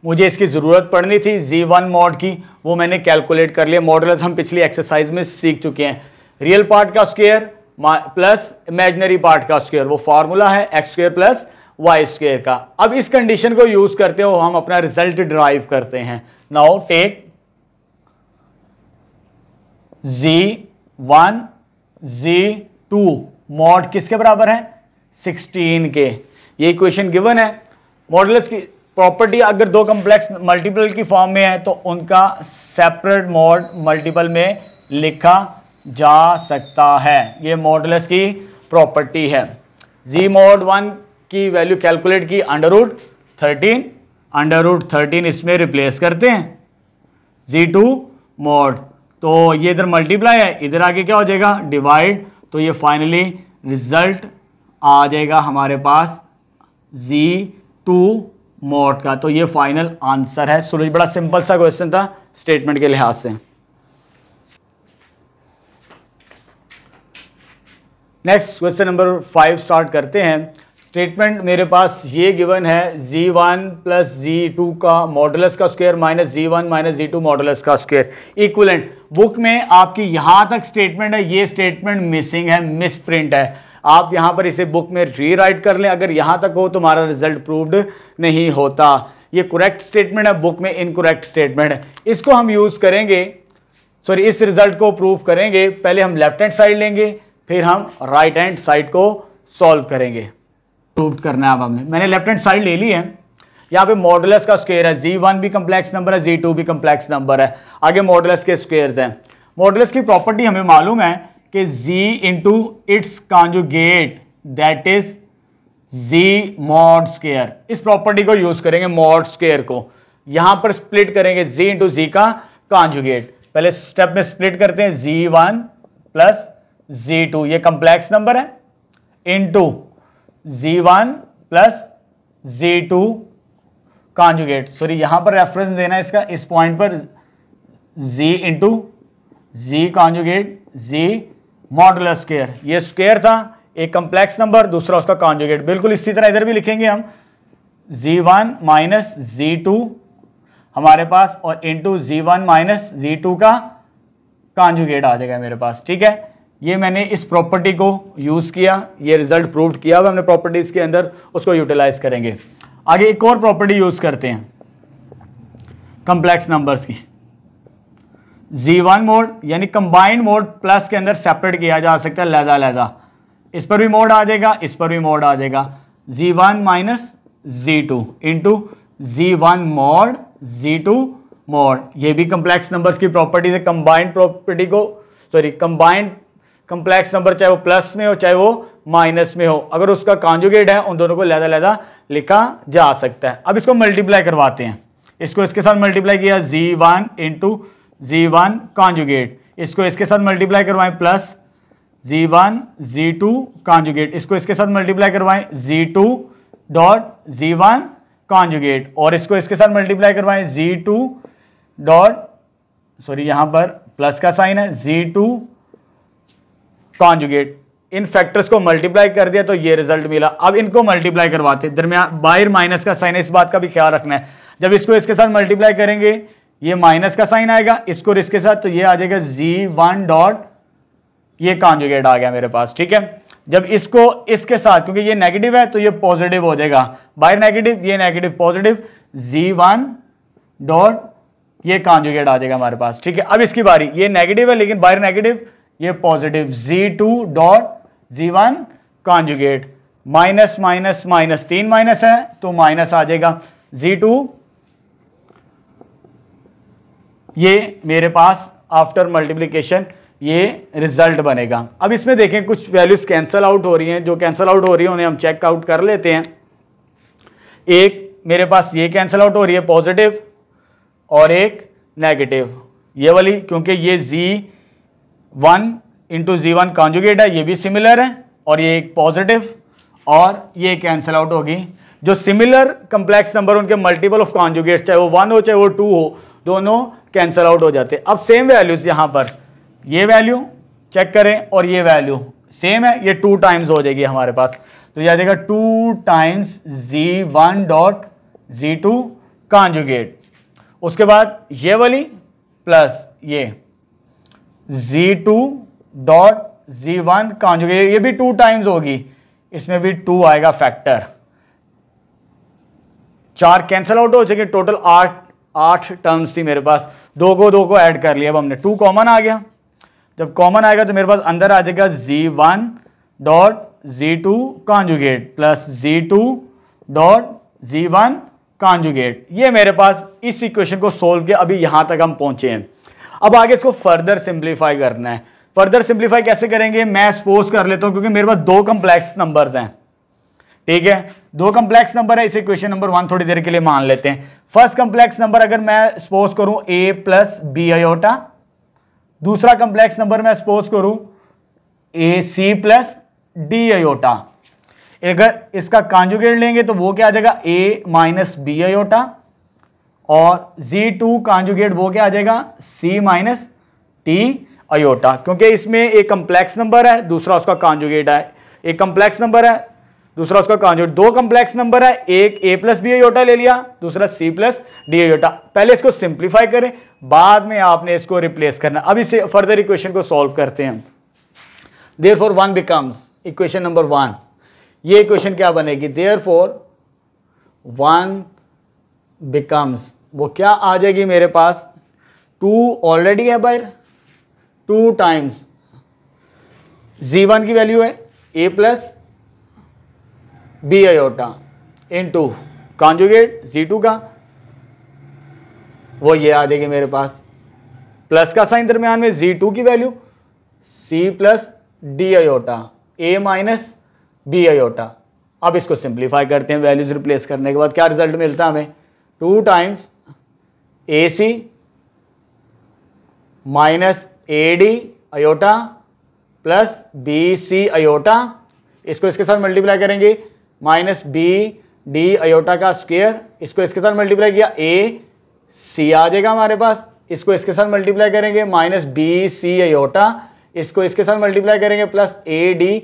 मुझे इसकी ज़रूरत पड़नी थी Z1 मॉड की, वो मैंने कैलकुलेट कर लिया। मॉडुलस हम पिछली एक्सरसाइज में सीख चुके हैं। रियल पार्ट का स्क्वायर प्लस इमेजिनरी पार्ट का स्क्वायर, वो फार्मूला है x² + y² का। अब इस कंडीशन को यूज करते हो हम अपना रिजल्ट डिराइव करते हैं। Now take Z1 Z2 mod किसके बराबर है? 16 के। ये इक्वेशन गिवन है। मॉडुलस की प्रॉपर्टी अगर दो कॉम्प्लेक्स मल्टीपल की फॉर्म में है तो उनका सेपरेट मॉड मल्टीपल में लिखा जा सकता है। ये मॉडुलस की प्रॉपर्टी है। जी मॉड 1 की वैल्यू कैलकुलेट की √13 इसमें रिप्लेस करते हैं। Z2 मॉड, तो ये इधर मल्टीप्लाई है, इधर आगे क्या हो जाएगा? डिवाइड। तो ये फाइनली रिजल्ट आ जाएगा हमारे पास Z2 मॉड का। तो ये फाइनल आंसर है। सूरज, बड़ा सिंपल सा क्वेश्चन था स्टेटमेंट के लिहाज से। नेक्स्ट क्वेश्चन नंबर 5 स्टार्ट करते हैं। स्टेटमेंट मेरे पास ये गिवन है Z1 + Z2 का मॉडुलस का square minus Z1 - Z2 modulus का स्क्वायर इक्विवेलेंट। बुक में आपकी यहां तक स्टेटमेंट है, ये स्टेटमेंट मिसिंग है, मिस प्रिंट है। आप यहां पर इसे बुक में रीराइट कर लें। अगर यहां तक हो तो हमारा रिजल्ट प्रूव्ड नहीं होता। ये करेक्ट स्टेटमेंट है, बुक में इनकरेक्ट स्टेटमेंट है। इसको हम यूज करेंगे, सॉरी इस रिजल्ट को प्रूव करेंगे। पहले हम लेफ्ट हैंड साइड लेंगे, फिर हम राइट हैंड साइड को सॉल्व करेंगे। प्रूव करना है अब हमने। मैंने लेफ्ट हैंड साइड ले ली है। यहाँ पे मॉडुलस का स्क्वायर है, Z1 भी कम्प्लेक्स नंबर है, Z2 भी कम्प्लेक्स नंबर है। आगे मॉडुलस के स्क्वायर्स हैं। मॉडुलस की प्रॉपर्टी हमें मालूम है कि Z into its conjugate that is Z mod square. इस प्रॉपर्टी को यूज करेंगे, मॉड स्क्वायर को यहां पर स्प्लिट करेंगे Z इंटू Z का कॉन्जुगेट। पहले स्टेप में स्प्लिट करते हैं Z1 + Z2, ये कम्प्लेक्स नंबर है, into Z1 + Z2 conjugate. Sorry यहां पर रेफरेंस देना है इसका, इस पॉइंट पर Z into Z conjugate Z modulus square. ये स्क्वायर था, एक कम्प्लेक्स नंबर, दूसरा उसका कॉन्जुगेट। बिल्कुल इसी तरह इधर भी लिखेंगे हम Z1 - Z2 हमारे पास, और इंटू Z1 - Z2 का कॉन्जुगेट आ जाएगा मेरे पास। ठीक है, ये मैंने इस प्रॉपर्टी को यूज किया, ये रिजल्ट प्रूव किया हुआ हमने प्रॉपर्टीज के अंदर, उसको यूटिलाइज करेंगे। आगे एक और प्रॉपर्टी यूज करते हैं कॉम्प्लेक्स नंबर्स की। Z1 मोड यानी कंबाइंड मोड प्लस के अंदर सेपरेट किया जा सकता है लहदा। इस पर भी मोड आ जाएगा, इस पर भी मोड आ जाएगा। Z1 - Z2 into Z1 mod Z2 mod. ये भी कॉम्प्लेक्स नंबर्स की प्रॉपर्टी है। कंबाइंड प्रॉपर्टी को, सॉरी कंबाइंड कॉम्प्लेक्स नंबर चाहे वो प्लस में हो चाहे वो माइनस में हो, अगर उसका कॉन्जुगेट है उन दोनों को लहदा लिखा जा सकता है। अब इसको मल्टीप्लाई करवाते हैं। इसको इसके साथ मल्टीप्लाई किया Z1 इंटू Z1 कॉन्जुगेट, इसको इसके साथ मल्टीप्लाई करवाएं प्लस Z1 Z2 कॉन्जुगेट, इसको इसके साथ मल्टीप्लाई करवाएं Z2 डॉट Z1 कॉन्जुगेट, और इसको इसके साथ मल्टीप्लाई करवाएं Z2 डॉट, सॉरी यहां पर प्लस का साइन है, Z2 कॉन्जुगेट। इन फैक्टर्स को मल्टीप्लाई कर दिया तो ये रिजल्ट मिला। अब इनको मल्टीप्लाई करवाते, दरमियान बाहर माइनस का साइन है, इस बात का भी ख्याल रखना है। जब इसको इसके साथ मल्टीप्लाई करेंगे ये माइनस का साइन आएगा, इसको और इसके साथ, तो ये आ जाएगा Z1 डॉट, ये कॉन्जुगेट आ गया मेरे पास। ठीक है, जब इसको इसके साथ, क्योंकि ये नेगेटिव है तो ये पॉजिटिव हो जाएगा, बाहर नेगेटिव ये नेगेटिव पॉजिटिव, Z1 डॉट ये कॉन्जुगेट आ जाएगा हमारे पास। ठीक है, अब इसकी बारी, ये नेगेटिव है लेकिन बाहर नेगेटिव, ये positive, Z2 dot Z1 conjugate. Minus minus minus, 3 minus है तो माइनस आ जाएगा Z2, ये मेरे पास आफ्टर मल्टीप्लिकेशन ये रिजल्ट बनेगा। अब इसमें देखें कुछ वैल्यूज कैंसल आउट हो रही हैं, जो कैंसल आउट हो रही है उन्हें हम चेक आउट कर लेते हैं। एक मेरे पास ये कैंसल आउट हो रही है पॉजिटिव, और एक नेगेटिव, ये वाली, क्योंकि ये Z1 इंटू Z1 कॉन्जुगेट है, ये भी सिमिलर है, और ये एक पॉजिटिव और ये कैंसिल आउट होगी। जो सिमिलर कंप्लेक्स नंबर उनके मल्टीपल ऑफ कॉन्जुगेट, चाहे वो 1 हो चाहे वो 2 हो, दोनों कैंसिल आउट हो जाते हैं। अब सेम वैल्यूज यहां पर, ये वैल्यू चेक करें और ये वैल्यू सेम है, ये 2 टाइम्स हो जाएगी हमारे पास। तो यह आ जाएगा 2 times Z1 dot Z2 conjugate. उसके बाद ये वाली प्लस ये Z2 डॉट Z1 कॉन्जुगेट, ये भी 2 टाइम्स होगी, इसमें भी 2 आएगा फैक्टर। 4 कैंसिल आउट हो जाएंगे, टोटल 8 टर्म्स थी मेरे पास, 2 को ऐड कर लिया। अब हमने 2 कॉमन आ गया, जब कॉमन आएगा तो मेरे पास अंदर आ जाएगा Z1 dot Z2 conjugate plus Z2 dot Z1 conjugate. ये मेरे पास इस इक्वेशन को सोल्व किया, अभी यहां तक हम पहुंचे हैं। अब आगे इसको फर्दर सिंप्लीफाई करना है। फर्दर सिंप्लीफाई कैसे करेंगे, मैं सपोज कर लेता हूं, क्योंकि मेरे पास 2 कंप्लेक्स नंबर्स हैं, ठीक है, 2 कंप्लेक्स नंबर है, इसे इक्वेशन नंबर 1 थोड़ी देर के लिए मान लेते हैं। फर्स्ट कंप्लेक्स नंबर अगर मैं सपोज करूं a प्लस बी आयोटा, दूसरा कंप्लेक्स नंबर मैं सपोज करूं ए सी प्लस डी आयोटा। अगर इसका कॉन्जुगेट लेंगे तो वो क्या आ जाएगा ए माइनस बी आयोटा, और Z2 कॉन्जुगेट वो क्या आ जाएगा C माइनस टी आयोटा, क्योंकि इसमें एक कंप्लेक्स नंबर है, दूसरा उसका कॉन्जुगेट है। एक कंप्लेक्स नंबर है, दूसरा उसका कॉन्जुगेट। 2 कंप्लेक्स नंबर है, एक a प्लस बी आयोटा ले लिया, दूसरा C प्लस डी आयोटा। पहले इसको सिंप्लीफाई करें, बाद में आपने इसको रिप्लेस करना। अब इसे फर्दर इक्वेशन को सॉल्व करते हैं। देयरफॉर 1 बिकम्स, इक्वेशन नंबर 1, ये इक्वेशन क्या बनेगी, देयरफॉर 1 बिकम्स, वो क्या आ जाएगी मेरे पास, 2 ऑलरेडी है बाहर, 2 टाइम्स Z1 की वैल्यू है a plus B iota into conjugate Z2 का, वो ये आ जाएगी मेरे पास, प्लस का साइन दरमियान में, Z2 की value C plus D iota a minus B iota. अब इसको सिंप्लीफाई करते हैं, वैल्यूज रिप्लेस करने के बाद क्या रिजल्ट मिलता है हमें, 2 times AC minus AD iota plus BC iota, इसको इसके साथ मल्टीप्लाई करेंगे, माइनस BD आयोटा का स्क्वायर, इसको इसके साथ मल्टीप्लाई किया AC आ जाएगा हमारे पास, इसको इसके साथ मल्टीप्लाई करेंगे माइनस BC आयोटा, इसको इसके साथ मल्टीप्लाई करेंगे प्लस AD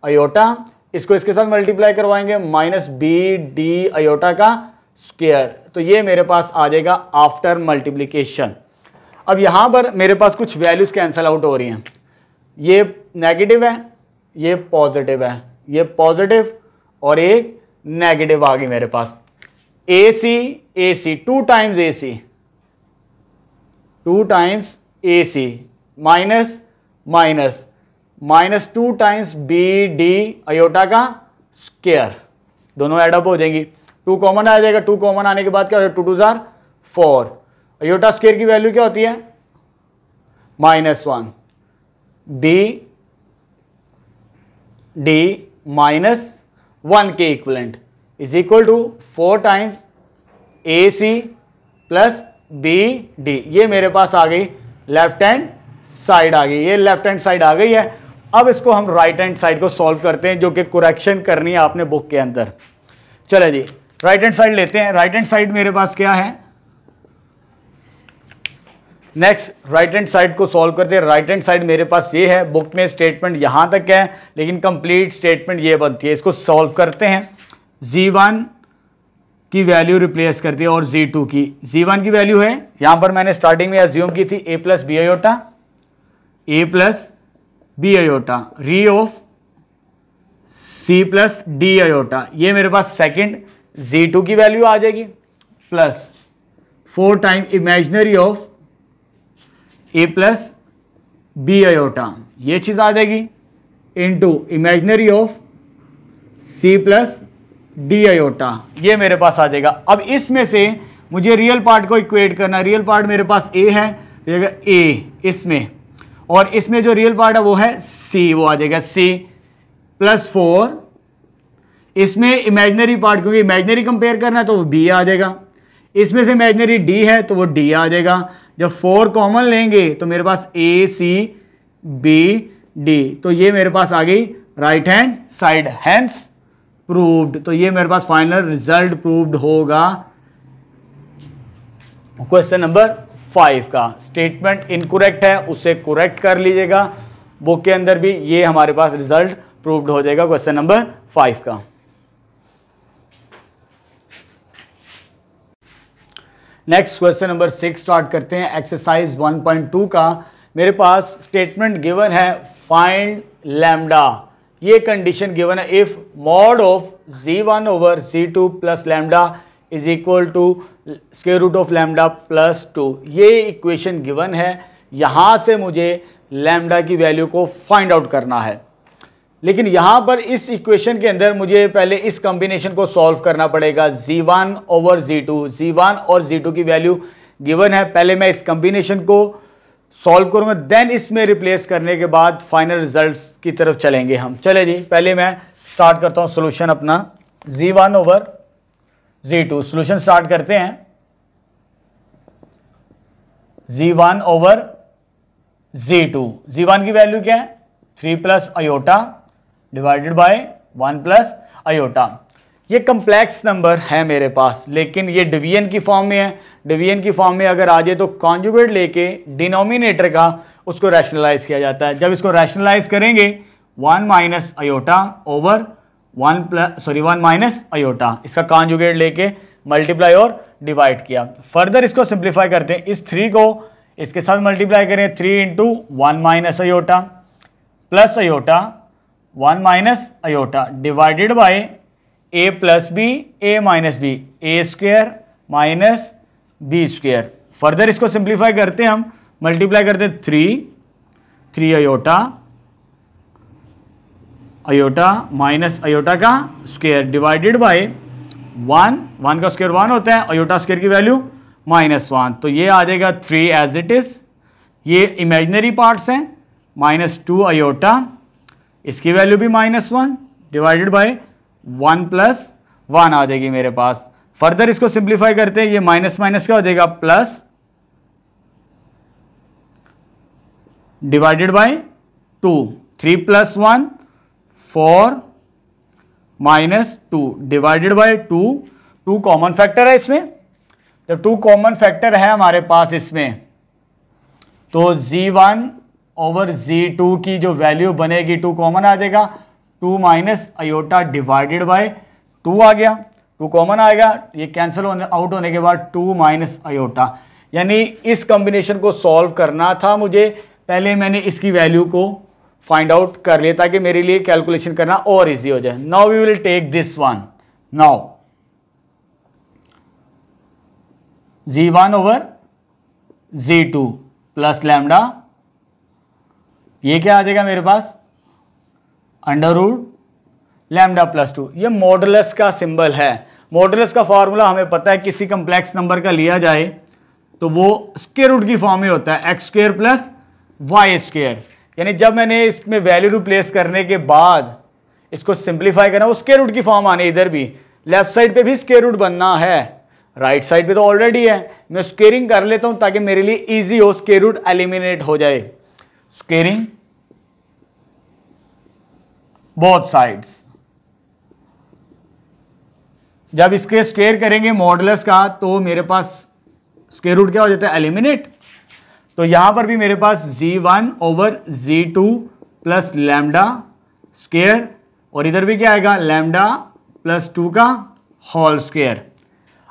आयोटा, इसको इसके साथ मल्टीप्लाई करवाएंगे माइनस BD आयोटा का स्क्वायर। तो ये मेरे पास आ जाएगा आफ्टर मल्टीप्लिकेशन। अब यहां पर मेरे पास कुछ वैल्यूज कैंसिल आउट हो रही हैं, ये नेगेटिव है, ये पॉजिटिव है, ये पॉजिटिव और एक नेगेटिव आ गई मेरे पास। AC 2 times AC, 2 times AC minus minus minus 2 times BD iota का स्क्वायर, दोनों एडअप हो जाएंगी। 2 कॉमन आ जाएगा, 2 कॉमन आने के बाद क्या हो जाएगा, 2 2 जार 4, आयोटा स्क्वायर की वैल्यू क्या होती है -1, BD -1 के equivalent is equal to 4 times AC plus BD। ये मेरे पास आ गई लेफ्ट हैंड साइड आ गई, ये लेफ्ट हैंड साइड आ गई है। अब इसको हम राइट हैंड साइड को सॉल्व करते हैं, जो कि करेक्शन करनी है आपने बुक के अंदर। चले जी, राइट हैंड साइड लेते हैं। राइट हैंड साइड मेरे पास क्या है, नेक्स्ट राइट हैंड साइड को सॉल्व करते हैं। राइट हैंड साइड मेरे पास ये है, बुक में स्टेटमेंट यहां तक है, लेकिन कंप्लीट स्टेटमेंट ये बनती है। इसको सॉल्व करते हैं, Z1 की वैल्यू रिप्लेस करते हैं और Z2 की। Z1 की वैल्यू है, यहां पर मैंने स्टार्टिंग में अज्यूम की थी a plus B iota, a plus B iota re of C plus D iota. ये मेरे पास सेकंड Z2 की वैल्यू आ जाएगी, plus 4 time imaginary of a plus B iota, ये चीज आ जाएगी, into imaginary of C plus D iota, ये मेरे पास आ जाएगा। अब इसमें से मुझे रियल पार्ट को इक्वेट करना है। रियल पार्ट मेरे पास a है, तो ये a इसमें, और इसमें जो रियल पार्ट है वो है C, वो आ जाएगा C प्लस 4। इसमें इमेजिनरी पार्ट, क्योंकि इमेजिनरी कंपेयर करना है तो वो b आ जाएगा। इसमें से इमेजिनरी d है तो वो d आ जाएगा। जब 4 कॉमन लेंगे तो मेरे पास a c b d, तो ये मेरे पास आ गई right hand side. Hence proved. तो ये मेरे पास फाइनल रिजल्ट प्रूव्ड होगा क्वेश्चन नंबर 5 का। स्टेटमेंट इनकरेक्ट है, उसे करेक्ट कर लीजिएगा बुक के अंदर भी, ये हमारे पास रिजल्ट प्रूव्ड हो जाएगा क्वेश्चन नंबर 5 का। नेक्स्ट क्वेश्चन नंबर 6 स्टार्ट करते हैं। एक्सरसाइज 1.2 का मेरे पास स्टेटमेंट गिवन है, फाइंड लैम्डा। ये कंडीशन गिवन है, if mod of z1 over z2 plus lambda is equal to square root of lambda plus 2। ये इक्वेशन गिवन है, यहां से मुझे लैम्डा की वैल्यू को फाइंड आउट करना है। लेकिन यहां पर इस इक्वेशन के अंदर मुझे पहले इस कॉम्बिनेशन को सॉल्व करना पड़ेगा, z1 ओवर z2। z1 और z2 की वैल्यू गिवन है, पहले मैं इस कॉम्बिनेशन को सॉल्व करूंगा, देन इसमें रिप्लेस करने के बाद फाइनल रिजल्ट्स की तरफ चलेंगे हम। चले जी, पहले मैं स्टार्ट करता हूं सोल्यूशन अपना, z1 over z2। Solution start करते हैं। z1 ओवर z2, z1 की वैल्यू क्या है 3 plus iota divided by 1 plus iota. ये कम्प्लेक्स नंबर है मेरे पास, लेकिन ये डिवीजन की फॉर्म में है। डिवीजन की फॉर्म में अगर आ जाए तो कॉन्जुगेट लेके डिनोमिनेटर का उसको रैशनलाइज किया जाता है। जब इसको रैशनलाइज करेंगे 1 minus iota over 1 minus iota, इसका कॉन्जुगेट लेके मल्टीप्लाई और डिवाइड किया। फर्दर इसको सिंप्लीफाई करते हैं, इस 3 को इसके साथ मल्टीप्लाई करें, 3 into 1 minus iota plus iota 1 minus iota divided by a plus b a minus b, a square minus b square. Further इसको सिंप्लीफाई करते हैं हम, मल्टीप्लाई करते हैं 3 आयोटा माइनस आयोटा का स्क्वेयर डिवाइडेड बाय 1 का स्क्वेयर 1 होता है, आयोटा स्क्वेयर की वैल्यू -1। तो ये आ जाएगा 3 एज इट इज। ये इमेजिनरी पार्ट्स हैं, -2 आयोटा, इसकी वैल्यू भी -1 डिवाइडेड बाय 1 प्लस 1 आ जाएगी मेरे पास। फर्दर इसको सिंप्लीफाई करते हैं, ये माइनस माइनस क्या हो जाएगा plus divided by 2, 3 plus 1 4 minus 2 divided by 2 common factor है इसमें। जब 2 कॉमन फैक्टर है हमारे पास इसमें, तो z1 ओवर z2 की जो वैल्यू बनेगी 2 कॉमन आ जाएगा, 2 माइनस आयोटा डिवाइडेड बाय 2 आ गया, 2 कॉमन आएगा, ये कैंसिल आउट होने के बाद 2 माइनस आयोटा। यानी इस कॉम्बिनेशन को सॉल्व करना था मुझे, पहले मैंने इसकी वैल्यू को फाइंड आउट कर लिया ताकि मेरे लिए कैलकुलेशन करना और इजी हो जाए। Now we will take this one. Now z1 over z2 plus lambda, ये क्या आ जाएगा मेरे पास अंडर रूट लैम्डा प्लस 2। ये मॉडुलस का सिंबल है। मॉडुलस का फॉर्मूला हमें पता है, किसी कंप्लेक्स नंबर का लिया जाए तो वो स्क्वायर रूट की फॉर्म में होता है, x square plus y square. यानी जब मैंने इसमें वैल्यू रिप्लेस करने के बाद इसको सिंप्लीफाई करना, वो स्क्वायर रूट की फॉर्म आने, इधर भी लेफ्ट साइड पे भी स्क्वायर रूट बनना है, राइट साइड पे तो ऑलरेडी है। मैं स्क्वेयरिंग कर लेता हूं ताकि मेरे लिए इजी हो, स्क्वायर रूट एलिमिनेट हो जाए। स्क्वेयरिंग बोथ साइड्स, जब इसके स्क्वायर करेंगे मॉडुलस का तो मेरे पास स्क्वायर रूट क्या हो जाता है एलिमिनेट। तो यहां पर भी मेरे पास z1 over z2 plus lambda square, और इधर भी क्या आएगा लैम्डा प्लस 2 का होल स्क्वायर।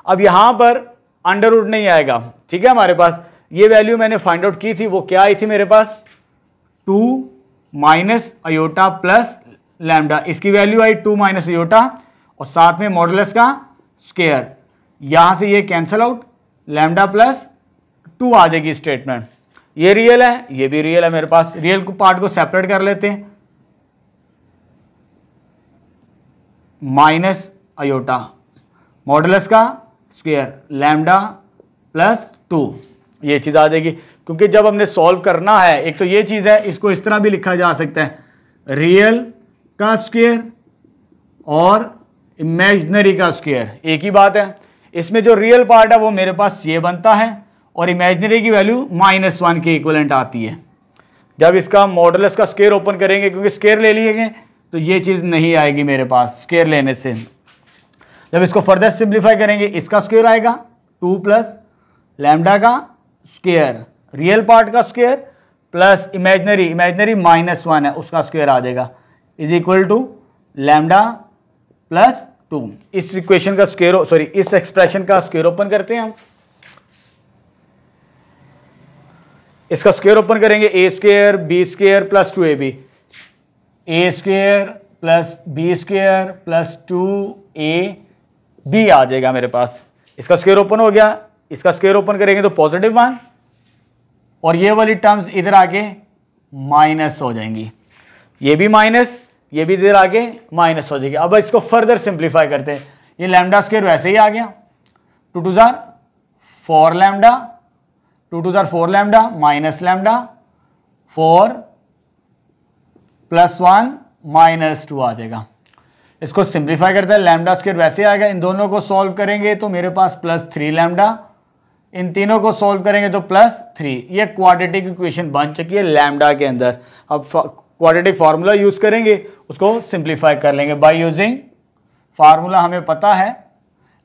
अब यहां पर अंडर रूट नहीं आएगा, ठीक है। हमारे पास ये वैल्यू मैंने फाइंड आउट की थी, वो क्या आई थी मेरे पास 2 माइनस आयोटा प्लस लैम्डा, इसकी वैल्यू आई 2 माइनस आयोटा और साथ में मॉडुलस का स्क्वायर। यहां से ये कैंसल आउट, लैम्डा प्लस 2 आ जाएगी स्टेटमेंट। ये रियल है, ये भी रियल है मेरे पास। रियल को पार्ट को सेपरेट कर लेते हैं, माइनस आयोटा मॉडुलस का स्क्वायर लैम्डा प्लस 2, ये चीज आ जाएगी। क्योंकि जब हमने सॉल्व करना है, एक तो ये चीज है, इसको इस तरह भी लिखा जा सकता है, रियल का स्क्वायर और इमेजिनरी का स्क्वायर, एक ही बात है। इसमें जो रियल पार्ट है वो मेरे पास ये बनता है और इमेजिनरी की वैल्यू -1 के इक्विवेलेंट आती है। जब इसका मॉडुलस का स्क्वायर ओपन करेंगे, क्योंकि स्क्वायर ले लिए तो ये चीज़ नहीं आएगी मेरे पास स्क्वायर लेने से। जब इसको फर्दर सिंप्लीफाई करेंगे, इसका स्क्वायर आएगा 2 प्लस लैम्डा का स्क्वायर, रियल पार्ट का स्क्वायर प्लस इमेजनरी -1 है उसका स्क्वायर आ जाएगा, is equal to lambda plus 2। इस इक्वेशन का स्क्वायर, सॉरी इस एक्सप्रेशन का स्क्वायर ओपन करते हैं हम। इसका स्क्वायर ओपन करेंगे, A square B square plus 2ab, A square plus B square plus 2ab आ जाएगा मेरे पास। इसका स्क्वायर ओपन हो गया, इसका स्क्वायर ओपन करेंगे तो +1 और ये वाली टर्म्स इधर आके माइनस हो जाएंगी, ये भी माइनस, ये भी इधर आके माइनस हो जाएगी। अब इसको फर्दर सिंप्लीफाई करते हैं, ये लैम्डा स्क्वायर वैसे ही आ गया, 2 * 4 लैम्डा, 2 * 4 लैम्डा माइनस लैम्डा, 4 + 1 -2 आ जाएगा। इसको सिंप्लीफाई करते हैं, लैम्डा स्क्वायर वैसे आएगा, इन दोनों को सॉल्व करेंगे तो मेरे पास +3 लैम्डा, इन तीनों को सॉल्व करेंगे तो +3। ये क्वाड्रेटिक इक्वेशन बन चुकी है लैम्डा के अंदर। अब क्वाड्रेटिक फार्मूला यूज करेंगे, उसको सिंप्लीफाई कर लेंगे बाय यूजिंग फार्मूला, हमें पता है,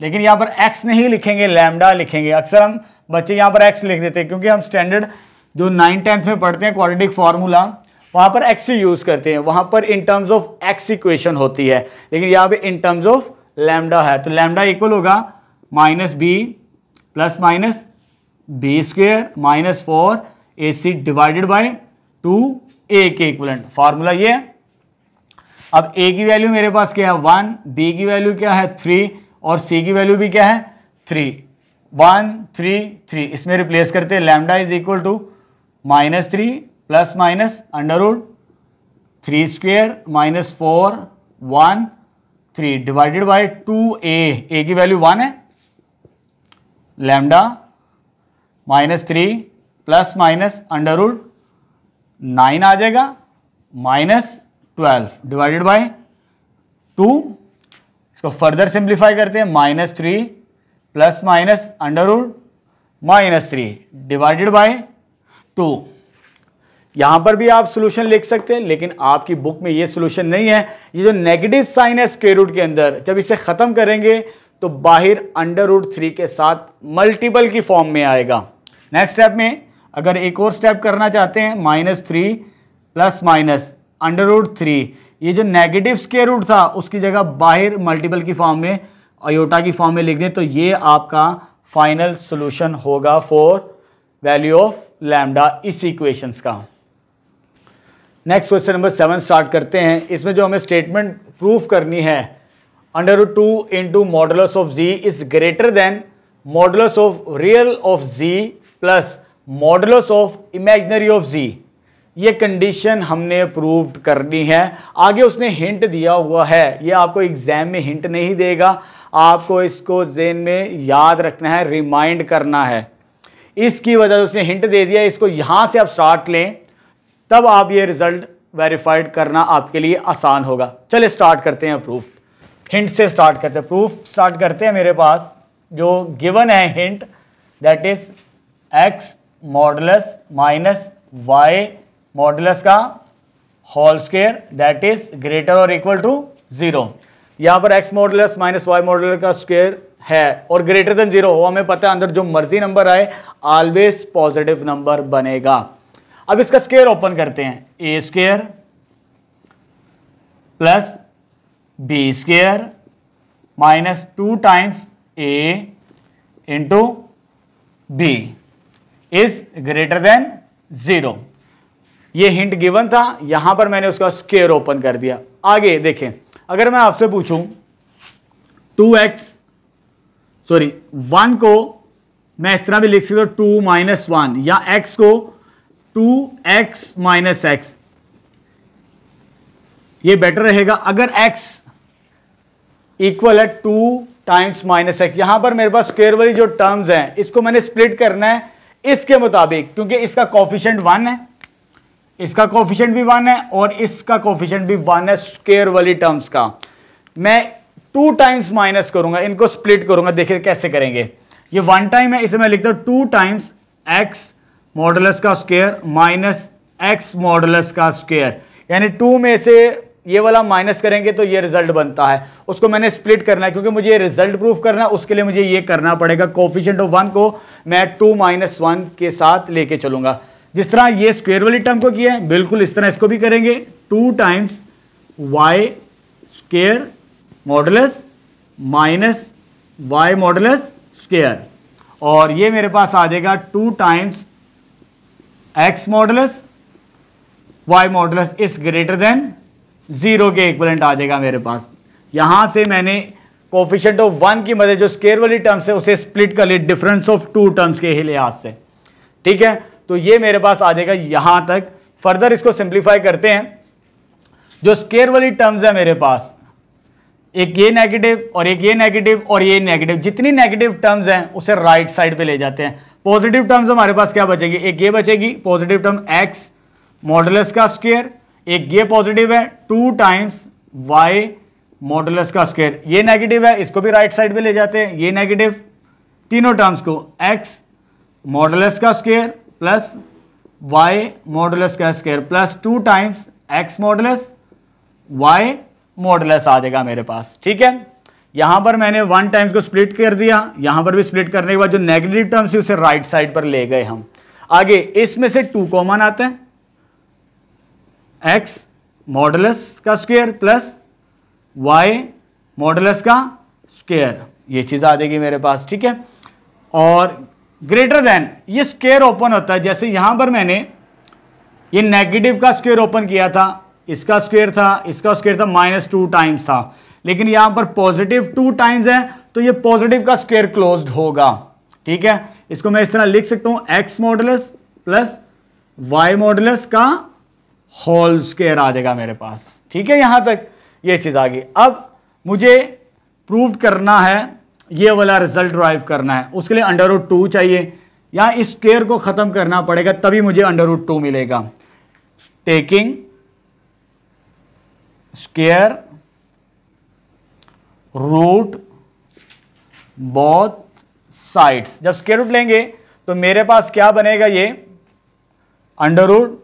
लेकिन यहाँ पर x नहीं लिखेंगे, लैम्डा लिखेंगे। अक्सर हम बच्चे यहाँ पर x लिख देते हैं क्योंकि हम स्टैंडर्ड जो 9th-10th में पढ़ते हैं क्वाड्रेटिक फार्मूला, वहाँ पर x ही यूज करते हैं, वहाँ पर in terms of x equation होती है, लेकिन यहाँ पे इन टर्म्स ऑफ लैम्डा है। तो लैम्डा इक्वल होगा -b + -b square -4 ac divided by 2a के इक्वलेंट। फार्मूला ये है। अब a की वैल्यू मेरे पास क्या है 1, b की वैल्यू क्या है 3 और c की वैल्यू भी क्या है 3, 1 3 3, इसमें रिप्लेस करते हैं। Lambda is equal to -3 ± √3 square -4 1 3 divided by 2a, a की वैल्यू 1 है, लैम्डा -3 ± √9 आ जाएगा -12 डिवाइडेड बाय 2। इसको फर्दर सिंप्लीफाई करते हैं, -3 ± √3 डिवाइडेड बाय 2। यहां पर भी आप सॉल्यूशन लिख सकते हैं, लेकिन आपकी बुक में ये सॉल्यूशन नहीं है। ये जो नेगेटिव साइन है स्क्वायर रूट के अंदर, जब इसे खत्म करेंगे तो बाहर √3 के साथ मल्टीपल की फॉर्म में आएगा। नेक्स्ट स्टेप में अगर एक और स्टेप करना चाहते हैं, -3 ± √3, ये जो नेगेटिव स्क्वायर रूट था उसकी जगह बाहर मल्टीपल की फॉर्म में, अयोटा की फॉर्म में लिख दें, तो ये आपका फाइनल सॉल्यूशन होगा फॉर वैल्यू ऑफ लैम्डा इस इक्वेशंस का। नेक्स्ट क्वेश्चन नंबर 7 स्टार्ट करते हैं। इसमें जो हमें स्टेटमेंट प्रूफ करनी है, √2 × modulus of z is greater than modulus of real of z plus modulus of imaginary of z, ये कंडीशन हमने प्रूव करनी है। आगे उसने हिंट दिया हुआ है, ये आपको एग्जाम में हिंट नहीं देगा, आपको इसको ज़हन में याद रखना है, रिमाइंड करना है। इसकी वजह से उसने हिंट दे दिया, इसको यहां से आप स्टार्ट लें, तब आप ये रिजल्ट वेरीफाइड करना आपके लिए आसान होगा। चलिए स्टार्ट करते हैं प्रूफ, हिंट से स्टार्ट करते हैं। प्रूफ स्टार्ट करते हैं, मेरे पास जो गिवन है hint, that is x modulus -y modulus का whole square that is greater और इक्वल टू 0। यहां पर x मॉडुलस -y मॉडुलस का स्क्वायर है और ग्रेटर देन 0 हो, हमें पता है अंदर जो मर्जी नंबर आए ऑलवेज पॉजिटिव नंबर बनेगा। अब इसका स्क्वायर ओपन करते हैं, a square plus b square -2 times a into b is greater than 0। ये हिंट गिवन था, यहां पर मैंने उसका स्क्वायर ओपन कर दिया। आगे देखें, अगर मैं आपसे पूछूं 1 को मैं इस तरह भी लिख सकता हूं 2 - 1, या x को 2x - x, ये बेटर रहेगा। अगर x इक्वल है 2 टाइम्स -x, यहां पर मेरे पास स्क्वायर वाली जो टर्म्स हैं इसको मैंने स्प्लिट करना है इसके मुताबिक, क्योंकि इसका कोफिशिएंट 1 है, इसका कोफिशिएंट भी 1 है और इसका कोफिशिएंट भी 1 है स्क्वायर वाली टर्म्स का। मैं 2 टाइम्स माइनस करूंगा, इनको स्प्लिट करूंगा, देखिए कैसे करेंगे। ये 1 टाइम है, इसे मैं लिखता हूं 2 टाइम्स x मॉडुलस का स्क्वायर माइनस x मॉडुलस का स्क्वायर, यानी 2 में से ये वाला माइनस करेंगे तो ये रिजल्ट बनता है, उसको मैंने स्प्लिट करना है क्योंकि मुझे ये रिजल्ट प्रूफ करना है, उसके लिए मुझे ये करना पड़ेगा। कोफिशिएंट ऑफ 1 को मैं 2 - 1 के साथ लेके चलूंगा। जिस तरह ये स्क्वायर वाली टर्म को किया है बिल्कुल इस तरह इसको भी करेंगे। 2 times y square modulus minus y modulus square, और ये मेरे पास आ जाएगा 2 times x modulus y modulus is greater than 0 के इक्विवेलेंट आ जाएगा मेरे पास। यहां से मैंने कोफिशिएंट ऑफ 1 की मदद जो स्क्वायर वाली टर्म्स है उसे स्प्लिट कर ली डिफरेंस ऑफ 2 टर्म्स के ही लिहाज से, ठीक है। तो ये मेरे पास आ जाएगा यहां तक। फर्दर इसको सिंप्लीफाई करते हैं। जो स्क्वायर वाली टर्म्स है मेरे पास, एक ये नेगेटिव और एक ये नेगेटिव और ये नेगेटिव, जितनी नेगेटिव टर्म्स हैं उसे राइट साइड पे ले जाते हैं। पॉजिटिव टर्म्स हमारे पास क्या बचेगी, एक ये बचेगी पॉजिटिव टर्म x मॉडुलस का स्क्वायर, एक ये पॉजिटिव है 2 टाइम्स y मॉडुलस का स्क्वायर, ये नेगेटिव है इसको भी राइट साइड पे ले जाते हैं। ये नेगेटिव तीनों टर्म्स को x मॉडुलस का स्क्वायर प्लस y मॉडुलस का square plus 2 times x modulus y modulus आ जाएगा मेरे पास, ठीक है। यहां पर मैंने 1 टाइम्स को स्प्लिट कर दिया, यहां पर भी स्प्लिट करने के बाद जो नेगेटिव टर्म्स है उसे राइट साइड पर ले गए हम। आगे इसमें से 2 कॉमन आते हैं, x मॉडुलस का स्क्वायर प्लस y मॉडुलस का स्क्वायर, ये चीज आ जाएगी मेरे पास, ठीक है। और ग्रेटर देन, ये स्क्वायर ओपन होता है, जैसे यहां पर मैंने ये नेगेटिव का स्क्वायर ओपन किया था, इसका स्क्वायर था, इसका स्क्वायर था -2 टाइम्स था, लेकिन यहां पर पॉजिटिव 2 टाइम्स है तो ये पॉजिटिव का स्क्वायर क्लोज्ड होगा, ठीक है। इसको मैं इस तरह लिख सकता हूं x modulus plus y modulus का होल स्क्वायर आ जाएगा मेरे पास, ठीक है। यहां तक ये चीज आ गई। अब मुझे प्रूव करना है, ये वाला रिजल्ट ड्राइव करना है, उसके लिए √2 चाहिए। यहां इस स्क्वायर को खत्म करना पड़ेगा तभी मुझे √2 मिलेगा। Taking square root both sides, जब स्क्वायर रूट लेंगे तो मेरे पास क्या बनेगा, ये √2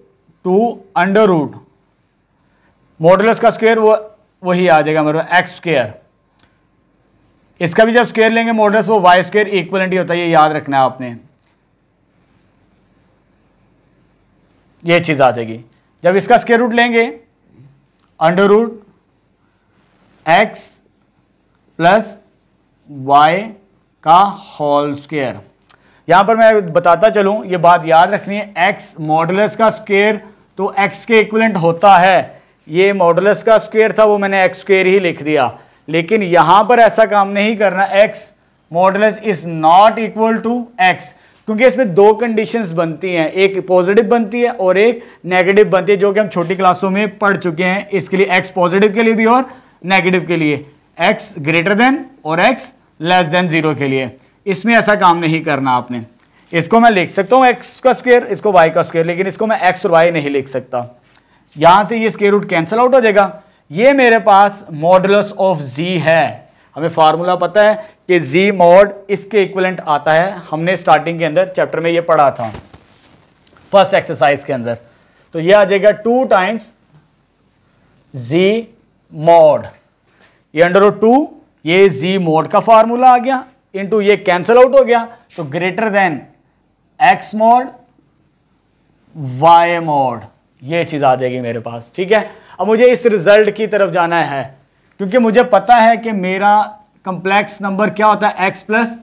मॉडुलस का स्क्वायर वही आ जाएगा मेरे x स्क्वायर। इसका भी जब स्क्वायर लेंगे मॉडुलस वो y स्क्वायर इक्विवेलेंट ही होता है, ये याद रखना है आपने, ये चीज आ जाएगी। जब इसका स्क्वायर रूट लेंगे √x प्लस y का होल स्क्वायर। यहां पर मैं बताता चलूं, ये बात याद रखनी है, x मॉडुलस का स्क्वायर तो x के इक्विवेलेंट होता है। ये मॉडुलस का स्क्वायर था वो मैंने x स्क्वायर ही लिख दिया, लेकिन यहां पर ऐसा काम नहीं करना, x modulus is not equal to x, क्योंकि इसमें 2 कंडीशंस बनती हैं, एक पॉजिटिव बनती है और एक नेगेटिव बनती है, जो कि हम छोटी क्लासों में पढ़ चुके हैं। इसके लिए x पॉजिटिव के लिए भी और नेगेटिव के लिए, x ग्रेटर देन और x लेस देन 0 के लिए। इसमें ऐसा काम नहीं करना आपने। इसको मैं लिख सकता हूं x का स्क्वायर, इसको y का स्क्वायर, लेकिन इसको मैं x और y नहीं लिख सकता। यहां से ये स्क्वायर रूट कैंसिल आउट हो जाएगा। ये मेरे पास मॉडुलस ऑफ z है। हमें फार्मूला पता है कि z मॉड इसके इक्विवेलेंट आता है, हमने स्टार्टिंग के अंदर चैप्टर में ये पढ़ा था फर्स्ट एक्सरसाइज के अंदर। तो ये आ जाएगा 2 टाइम्स z मॉड, ये √2, ये z मॉड का फार्मूला आ गया, इनटू ये कैंसिल आउट हो गया, तो greater than x mod y mod, ये चीज आ जाएगी मेरे पास, ठीक है। अब मुझे इस रिजल्ट की तरफ जाना है, क्योंकि मुझे पता है कि मेरा कंप्लेक्स नंबर क्या होता है, x प्लस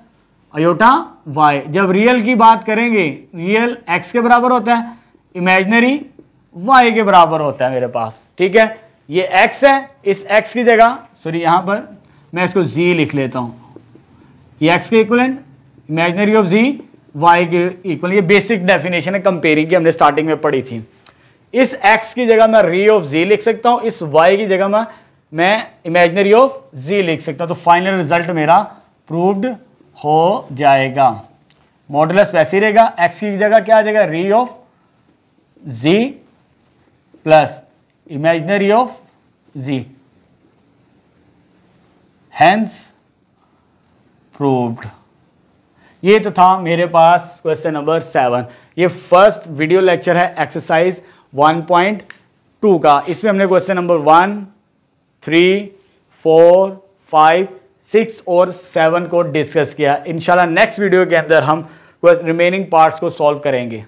अयोटा y। जब रियल की बात करेंगे, रियल x के बराबर होता है, इमेजिनरी y के बराबर होता है मेरे पास, ठीक है। ये x है, इस x की जगह सॉरी यहां पर मैं इसको z लिख लेता हूं, ये x के equivalent, imaginary of z y के इक्वल। ये बेसिक डेफिनेशन है कंपेयरिंग की, हमने स्टार्टिंग में पढ़ी थी। इस x की जगह मैं री ऑफ z लिख सकता हूं, इस y की जगह मैं इमेजिनरी ऑफ z लिख सकता हूं। तो फाइनल रिजल्ट मेरा प्रूव्ड हो जाएगा। मॉडुलस वैसे ही रहेगा, x की जगह क्या आ जाएगा, re of z plus imaginary of z, hence proved. ये तो था मेरे पास क्वेश्चन नंबर 7। ये फर्स्ट वीडियो लेक्चर है एक्सरसाइज 1.2 2 का। इसमें हमने क्वेश्चन नंबर 1, 3, 4, 5, 6 और 7 को डिस्कस किया। इंशाल्लाह नेक्स्ट वीडियो के अंदर हम रिमेनिंग पार्ट्स को सॉल्व करेंगे।